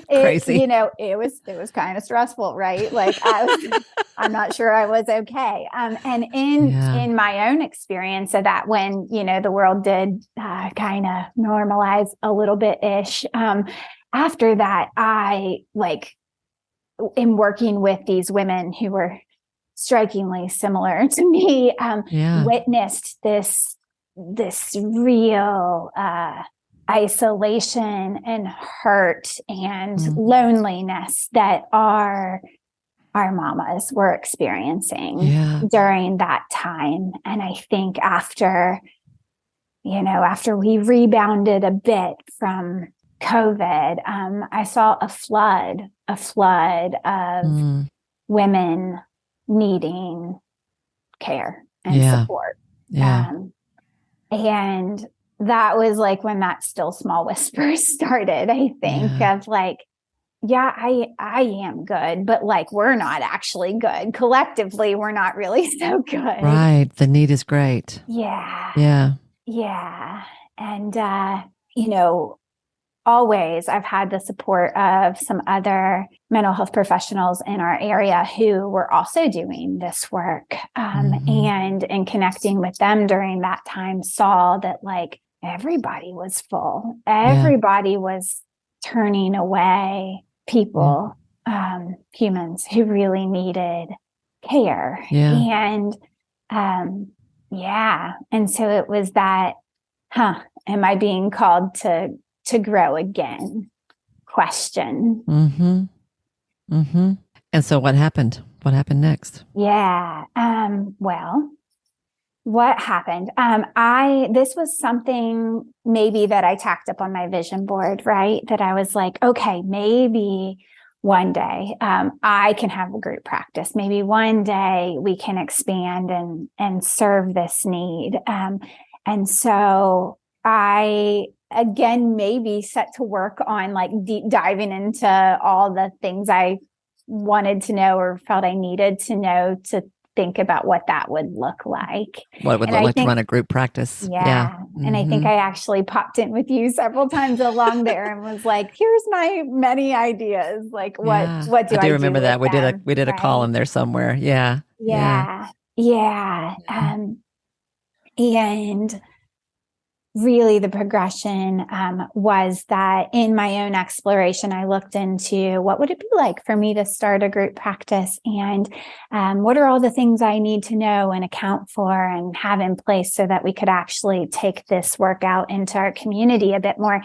Crazy. It was kind of stressful, right? Like I'm not sure I was okay. And in my own experience of that, when, the world did kind of normalize a little bit ish, after that, I in working with these women who were strikingly similar to me, witnessed this real isolation and hurt and loneliness that our mamas were experiencing during that time. And I think after we rebounded a bit from COVID, I saw a flood of women needing care and support. And that was when that still small whisper started, I think, of I am good, but we're not actually good. Collectively, we're not really so good. Right. The need is great. Yeah. And, always I've had the support of some other mental health professionals in our area who were also doing this work. And in connecting with them during that time, saw that everybody was full. Everybody was turning away people, humans who really needed care. And, and so it was that, am I being called to grow again question? And so what happened? What happened next? Well, what happened? This was something maybe that I tacked up on my vision board, right? That I was okay, maybe one day I can have a group practice. Maybe one day we can expand and serve this need. And so I, again, maybe set to work on deep diving into all the things I wanted to know or felt I needed to know to think about what that would look like. What it would look like to run a group practice. And I think I actually popped in with you several times along there and was here's my many ideas. What do I do? I do remember that. We did a right? call in there somewhere. And really the progression was that in my own exploration, I looked into what would it be like for me to start a group practice, and what are all the things I need to know and account for and have in place so that we could actually take this work out into our community a bit more.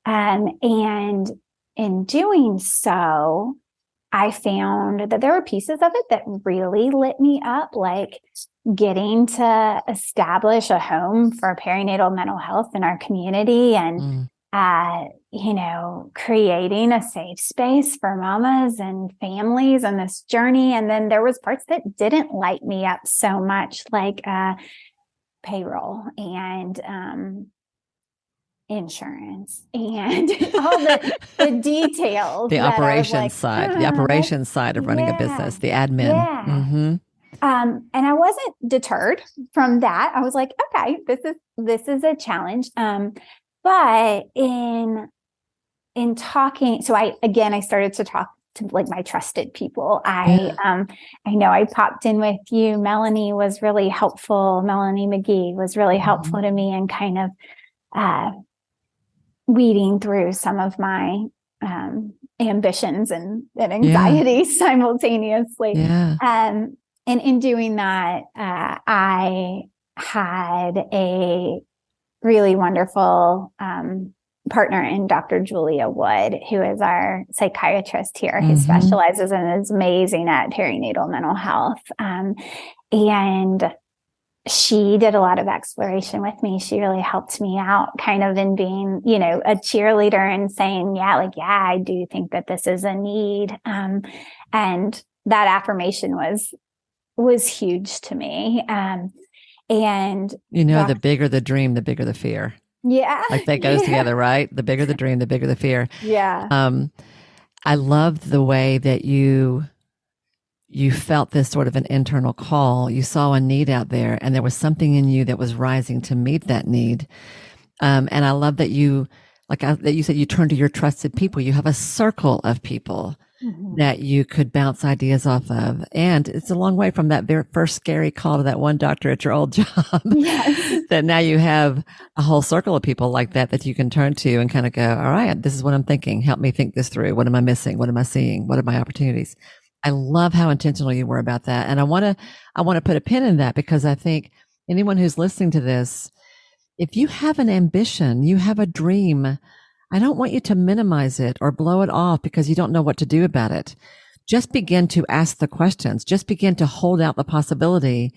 And in doing so, I found that there were pieces of it that really lit me up, getting to establish a home for perinatal mental health in our community, and creating a safe space for mamas and families on this journey. And then there was parts that didn't light me up so much, payroll and insurance and all the details, the operations side of running a business, the admin. And I wasn't deterred from that. I was okay, this is a challenge. But in talking, so I started to talk to my trusted people. I know I popped in with you. Melanie was really helpful. Melanie McGee was really helpful to me in kind of weeding through some of my ambitions and anxieties simultaneously. And in doing that, I had a really wonderful partner in Dr. Julia Wood, who is our psychiatrist here, who specializes and is amazing at perinatal mental health. And she did a lot of exploration with me. She really helped me out kind of in being, a cheerleader and saying, I do think that this is a need. And that affirmation was huge to me. And the bigger the dream, the bigger the fear. That goes together, right? The bigger the dream, the bigger the fear. I loved the way that you you felt this sort of an internal call. You saw a need out there, and there was something in you that was rising to meet that need. And I love that that you said you turn to your trusted people. You have a circle of people that you could bounce ideas off of. And it's a long way from that very first scary call to that one doctor at your old job. Yes. That now you have a whole circle of people like that you can turn to and kind of go, all right, this is what I'm thinking. Help me think this through. What am I missing? What am I seeing? What are my opportunities? I love how intentional you were about that. And I want to put a pin in that, because I think anyone who's listening to this, if you have an ambition, you have a dream, I don't want you to minimize it or blow it off because you don't know what to do about it. Just begin to ask the questions. Just begin to hold out the possibility.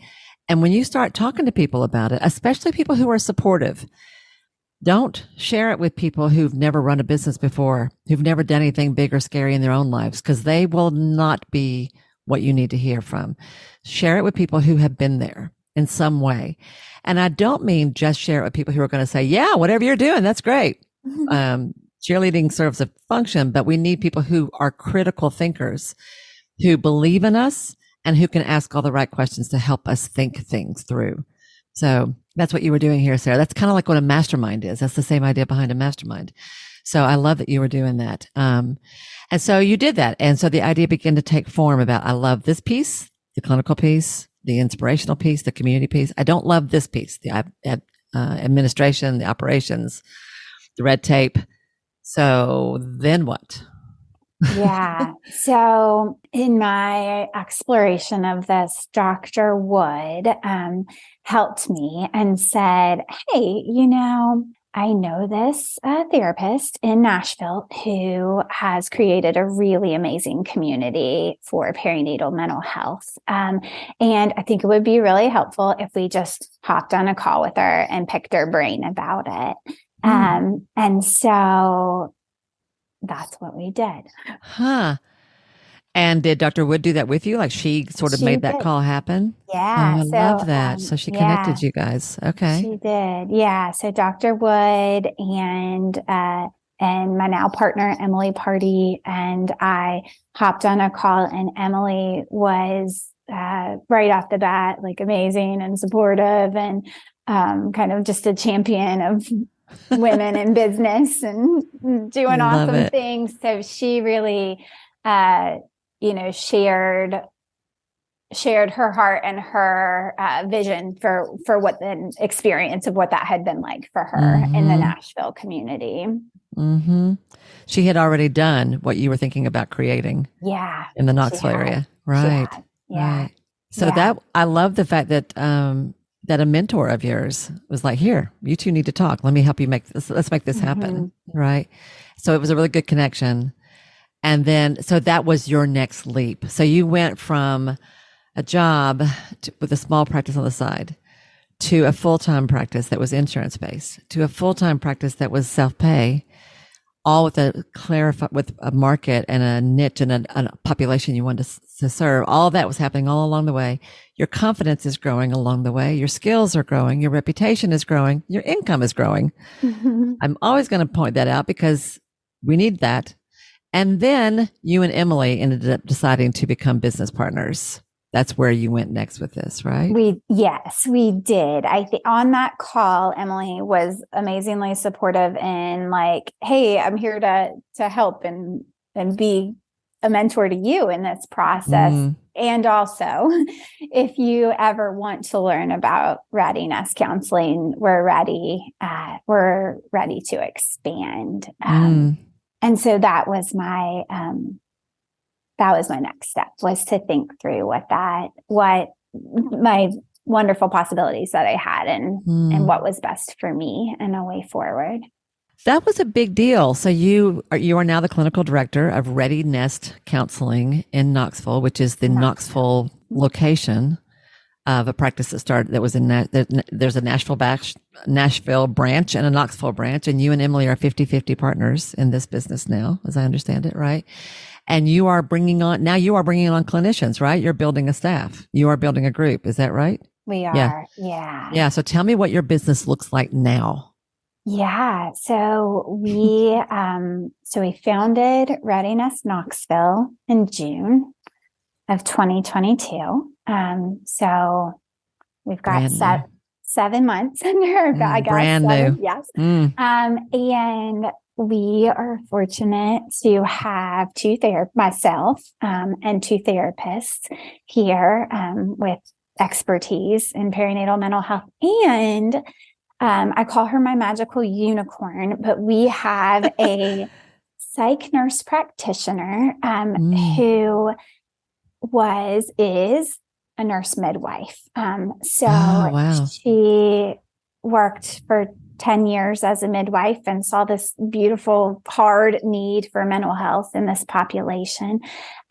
And when you start talking to people about it, especially people who are supportive, don't share it with people who've never run a business before, who've never done anything big or scary in their own lives, because they will not be what you need to hear from. Share it with people who have been there in some way. And I don't mean just share it with people who are going to say, yeah, whatever you're doing, that's great. Cheerleading serves a function, but we need people who are critical thinkers, who believe in us and who can ask all the right questions to help us think things through. So that's what you were doing here, Sarah. That's kind of like what a mastermind is. That's the same idea behind a mastermind. So I love that you were doing that. And so you did that. And so the idea began to take form about, I love this piece, the clinical piece, the inspirational piece, the community piece. I don't love this piece, the administration, the operations, the red tape. So then what? Yeah. So in my exploration of this, Dr. Wood helped me and said, hey, I know this therapist in Nashville who has created a really amazing community for perinatal mental health. And I think it would be really helpful if we just hopped on a call with her and picked her brain about it. And so that's what we did. Huh. And did Dr. Wood do that with you? Like she sort of made that call happen? Yeah. Oh, I love that. So she connected you guys. Okay. She did. Yeah. So Dr. Wood and my now partner, Emily Party, and I hopped on a call, and Emily was right off the bat, like amazing and supportive and kind of just a champion of women in business and doing awesome things. So she really, shared her heart and her vision for what the experience of what that had been like for her in the Nashville community. She had already done what you were thinking about creating. Yeah. In the Knoxville area. Right. Yeah. Right. So that, I love the fact that, that a mentor of yours was like, here, you two need to talk. Let me help you let's make this happen. Right. So it was a really good connection. And then, so that was your next leap. So you went from a job with a small practice on the side to a full-time practice that was insurance-based, to a full-time practice that was self-pay, all with with a market and a niche and a population you wanted to serve. All of that was happening all along the way. Your confidence is growing along the way. Your skills are growing. Your reputation is growing. Your income is growing. I'm always going to point that out because we need that. And then you and Emily ended up deciding to become business partners. That's where you went next with this, right? Yes, we did. I think on that call, Emily was amazingly supportive and like, hey, I'm here to help and be a mentor to you in this process. And also, if you ever want to learn about readiness counseling, we're ready to expand. And so that was my next step, was to think through what my wonderful possibilities that I had and what was best for me and a way forward. That was a big deal. So you are now the clinical director of Ready Nest Counseling in Knoxville, which is the Knoxville location of a practice that was in there's a Nashville branch and a Knoxville branch, and you and Emily are 50-50 partners in this business now, as I understand it, right? And you are bringing on clinicians, right? You're building a staff. You are building a group. Is that right? We are. Yeah. So tell me what your business looks like now. Yeah. So we founded Readiness Knoxville in June. of 2022. So we've got Brand new. 7 months under our belt. I guess Brand seven, new. yes. Mm. And we are fortunate to have myself, and two therapists here, with expertise in perinatal mental health. And I call her my magical unicorn, but we have a psych nurse practitioner who is a nurse midwife. So wow. she worked for 10 years as a midwife and saw this beautiful, hard need for mental health in this population,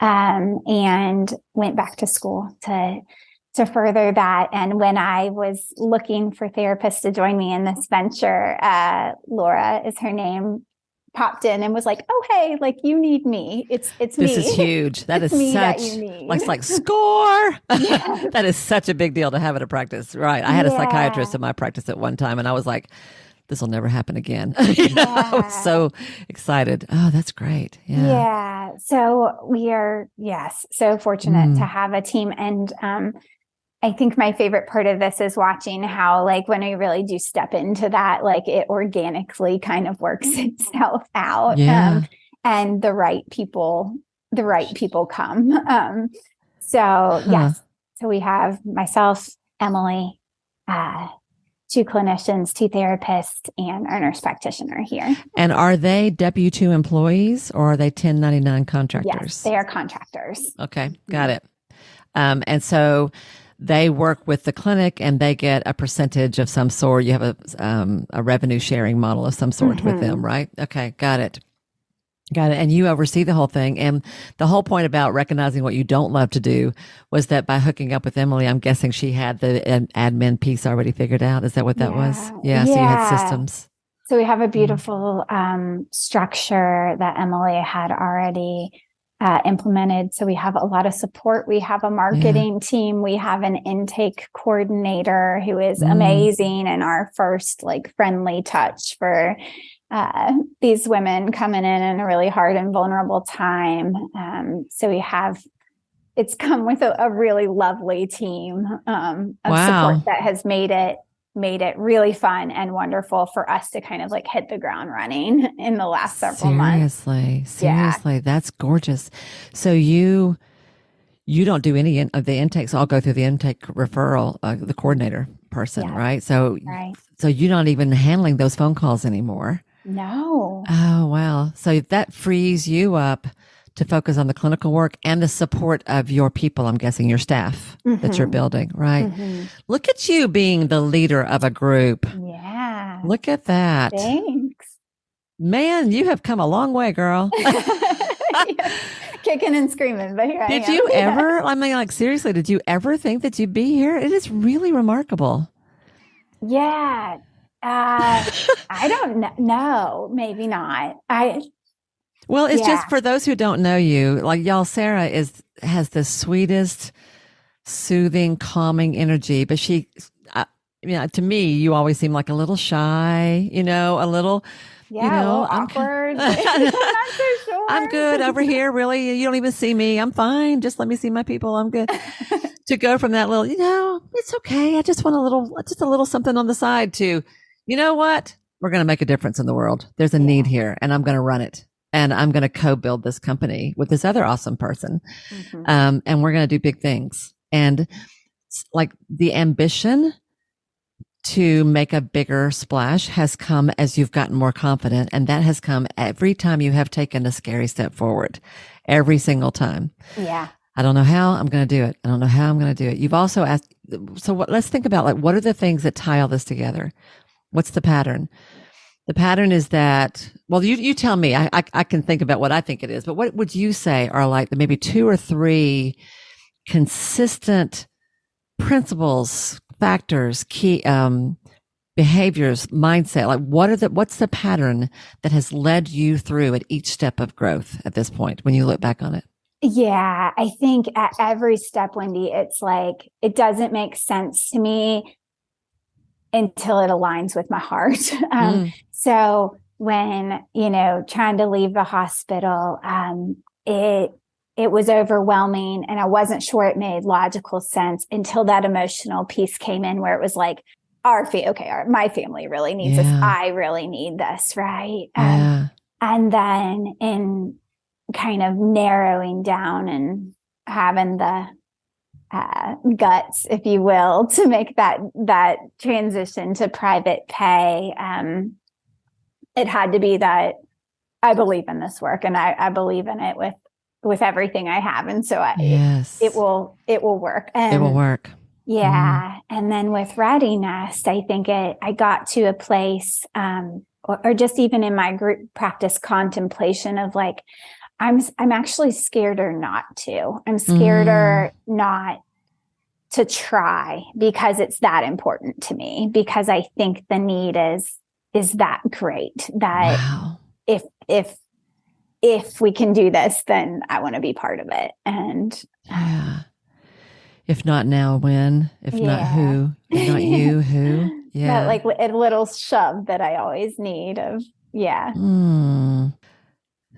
and went back to school to further that. And when I was looking for therapists to join me in this venture, Laura is her name, popped in and was like, "Oh, hey, like you need me. It's This me. is huge. That It's is me such that you need." like score. Yes. That is such a big deal to have at a practice. Right. I had a Yeah. psychiatrist in my practice at one time and I was like, this will never happen again. I was so excited. Oh, that's great. Yeah. So we are, yes, so fortunate to have a team. And I think my favorite part of this is watching how, like, when I really do step into that, like, it organically kind of works itself out. Yeah. And the right people come. So yes. So we have myself, Emily, two clinicians, two therapists, and our nurse practitioner here. And are they W-2 employees or are they 1099 contractors? Yes, they are contractors. Okay, got it. And so they work with the clinic and they get a percentage of some sort. You have a revenue sharing model of some sort with them, right? Okay, got it. Got it. And you oversee the whole thing. And the whole point about recognizing what you don't love to do was that by hooking up with Emily, I'm guessing she had the admin piece already figured out. Is that what that was? Yeah. So you had systems. So we have a beautiful structure that Emily had already implemented. So we have a lot of support. We have a marketing team. We have an intake coordinator who is amazing and our first like friendly touch for these women coming in a really hard and vulnerable time. So it's come with a really lovely team of support that has made it really fun and wonderful for us to kind of like hit the ground running in the last several months. Seriously, that's gorgeous. So you don't do any of the intakes. I'll go through the intake referral, the coordinator person, right? So you're not even handling those phone calls anymore. No. Oh, wow. So that frees you up to focus on the clinical work and the support of your people, I'm guessing your staff that you're building, right? Look at you being the leader of a group. Yeah. Look at that. Thanks. Man, you have come a long way, girl. Kicking and screaming, but here I am. Did you ever, I mean, like, seriously, did you ever think that you'd be here? It is really remarkable. Yeah. I don't know. Maybe not. Well, it's just for those who don't know you, like y'all, Sarah has the sweetest, soothing, calming energy, but she, to me, you always seem like a little shy, a little, a little awkward. I'm not so sure. I'm good over here. Really, you don't even see me. I'm fine. Just let me see my people. I'm good. To go from that little, it's okay. I just want a little something on the side to, you know what? We're going to make a difference in the world. There's a need here and I'm going to run it. And I'm going to co-build this company with this other awesome person. And we're going to do big things. And like the ambition to make a bigger splash has come as you've gotten more confident. And that has come every time you have taken a scary step forward, every single time. Yeah. I don't know how I'm going to do it. I don't know how I'm going to do it. You've also asked, let's think about like, what are the things that tie all this together? What's the pattern? The pattern is that, well, you tell me, I can think about what I think it is, but what would you say are like maybe 2 or 3 consistent principles, factors, key, behaviors, mindset? Like what's the pattern that has led you through at each step of growth at this point when you look back on it? Yeah, I think at every step, Wendy, it's like, it doesn't make sense to me until it aligns with my heart. So when, trying to leave the hospital, it it was overwhelming and I wasn't sure it made logical sense until that emotional piece came in where it was like, my family really needs this. I really need this. Right. And then in kind of narrowing down and having the guts, if you will, to make that transition to private pay, it had to be that I believe in this work and I believe in it with everything I have. And so it will work. And it will work. Yeah. And then with readiness, I think I got to a place, or just even in my group practice contemplation of like, I'm actually scared or not to. I'm scared or not to try because it's that important to me, because I think the need is that great that if we can do this, then I want to be part of it. And if not now, when? If not who? If not you, who? Yeah. That like a little shove that I always need of,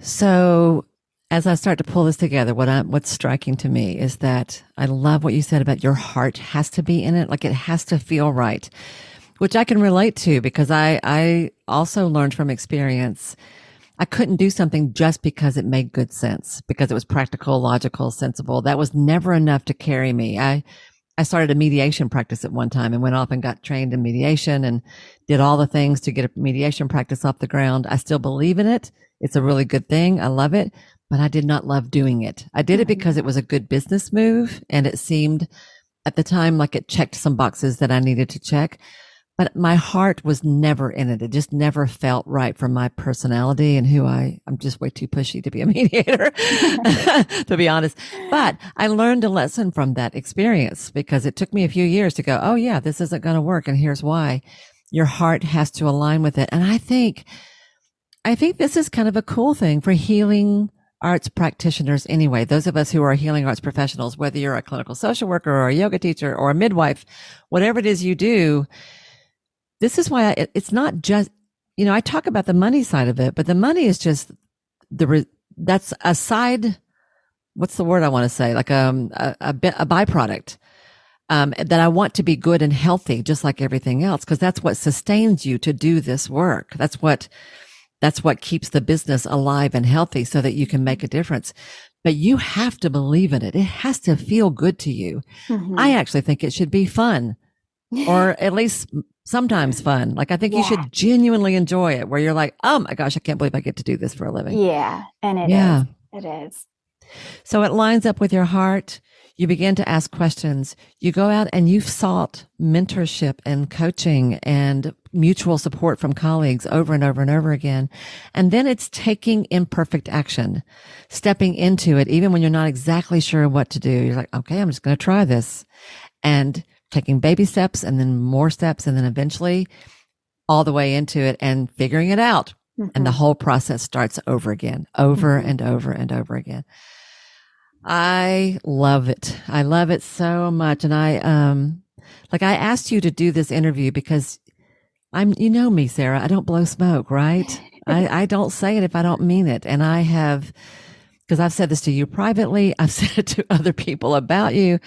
So as I start to pull this together, what's striking to me is that I love what you said about your heart has to be in it. Like it has to feel right, which I can relate to because I also learned from experience. I couldn't do something just because it made good sense, because it was practical, logical, sensible. That was never enough to carry me. I started a mediation practice at one time and went off and got trained in mediation and did all the things to get a mediation practice off the ground. I still believe in it. It's a really good thing. I love it, but I did not love doing it. I did it because it was a good business move and it seemed at the time like it checked some boxes that I needed to check. But my heart was never in it. It just never felt right for my personality and who I'm just way too pushy to be a mediator, to be honest. But I learned a lesson from that experience because it took me a few years to go, oh yeah, this isn't going to work. And here's why. Your heart has to align with it. And I think this is kind of a cool thing for healing arts practitioners anyway. Those of us who are healing arts professionals, whether you're a clinical social worker or a yoga teacher or a midwife, whatever it is you do, this is why it's not just, I talk about the money side of it, but the money is just that's a side, what's the word I want to say? Like a byproduct, that I want to be good and healthy, just like everything else, because that's what sustains you to do this work. That's what keeps the business alive and healthy so that you can make a difference. But you have to believe in it. It has to feel good to you. I actually think it should be fun, or at least sometimes fun. Like I think you should genuinely enjoy it, where you're like, oh my gosh, I can't believe I get to do this for a living. Yeah. And it is. So it lines up with your heart. You begin to ask questions. You go out and you've sought mentorship and coaching and mutual support from colleagues over and over and over again. And then it's taking imperfect action, stepping into it, even when you're not exactly sure what to do. You're like, okay, I'm just going to try this, and taking baby steps and then more steps. And then eventually all the way into it and figuring it out. And the whole process starts over again, over and over and over again. I love it. I love it so much. And I asked you to do this interview because you know me, Sarah, I don't blow smoke, right? I don't say it if I don't mean it. And I have, because I've said this to you privately. I've said it to other people about you.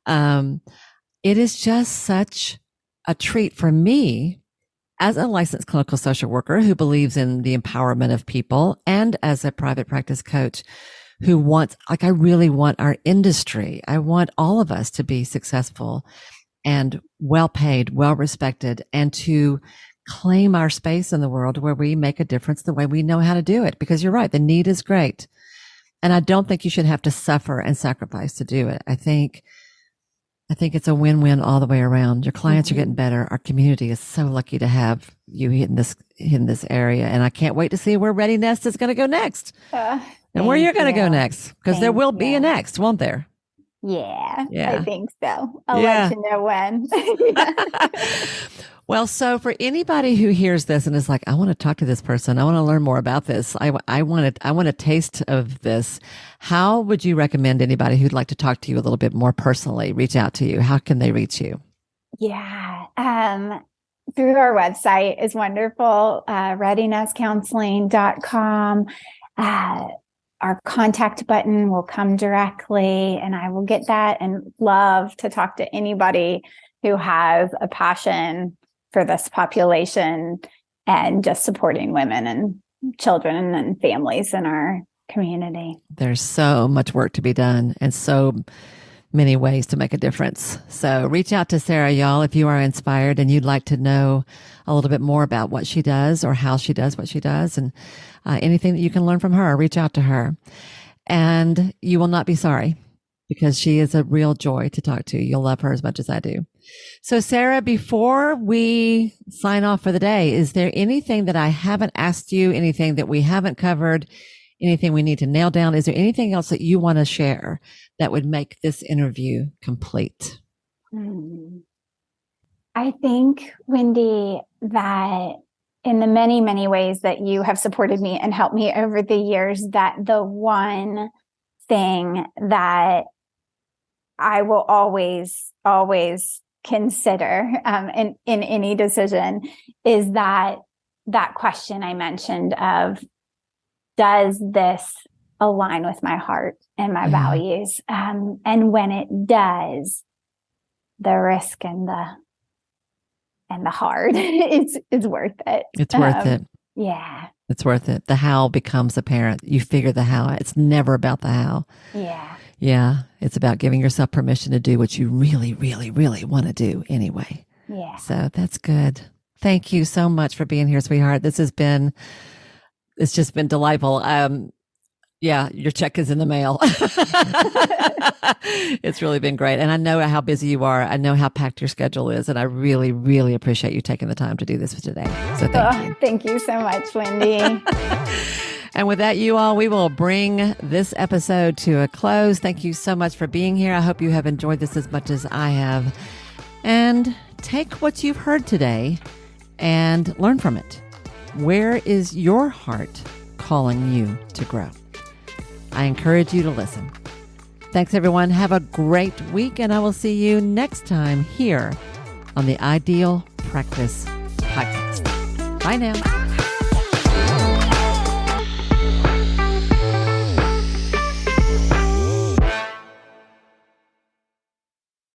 It is just such a treat for me as a licensed clinical social worker who believes in the empowerment of people, and as a private practice coach who wants, I really want our industry. I want all of us to be successful and well paid, well respected, and to claim our space in the world where we make a difference the way we know how to do it. Because you're right, the need is great. And I don't think you should have to suffer and sacrifice to do it. I think it's a win-win all the way around. Your clients are getting better. Our community is so lucky to have you in this area. And I can't wait to see where Ready Nest is going to go next. And where you're going to go next, because there will be a next, won't there? Yeah, I think so. I'll let you know when. Well, so for anybody who hears this and is like, I want to talk to this person, I want to learn more about this, I want a taste of this. How would you recommend anybody who'd like to talk to you a little bit more personally reach out to you? How can they reach you? Yeah. Through our website is wonderful, readinesscounseling.com. our contact button will come directly, and I will get that and love to talk to anybody who has a passion for this population and just supporting women and children and families in our community. There's so much work to be done and so many ways to make a difference. So reach out to Sarah, y'all, if you are inspired and you'd like to know a little bit more about what she does or how she does what she does, and anything that you can learn from her, reach out to her. And you will not be sorry, because she is a real joy to talk to. You'll love her as much as I do. So Sarah, before we sign off for the day, is there anything that I haven't asked you, anything that we haven't covered, anything we need to nail down? Is there anything else that you want to share that would make this interview complete? I think, Wendy, that in the many, many ways that you have supported me and helped me over the years, that the one thing that I will always consider in any decision is that question I mentioned of, does this align with my heart and my values? And when it does, the risk and the hard, it's worth it. It's worth it. Yeah. It's worth it. The how becomes apparent. You figure the how. It's never about the how. Yeah. Yeah. It's about giving yourself permission to do what you really, really, really want to do anyway. Yeah. So that's good. Thank you so much for being here, sweetheart. It's just been delightful. Yeah, your check is in the mail. It's really been great. And I know how busy you are. I know how packed your schedule is. And I really, really appreciate you taking the time to do this for today. So thank you. Thank you so much, Wendy. And with that, you all, we will bring this episode to a close. Thank you so much for being here. I hope you have enjoyed this as much as I have. And take what you've heard today and learn from it. Where is your heart calling you to grow? I encourage you to listen. Thanks, everyone. Have a great week, and I will see you next time here on the Ideal Practice Podcast. Bye now.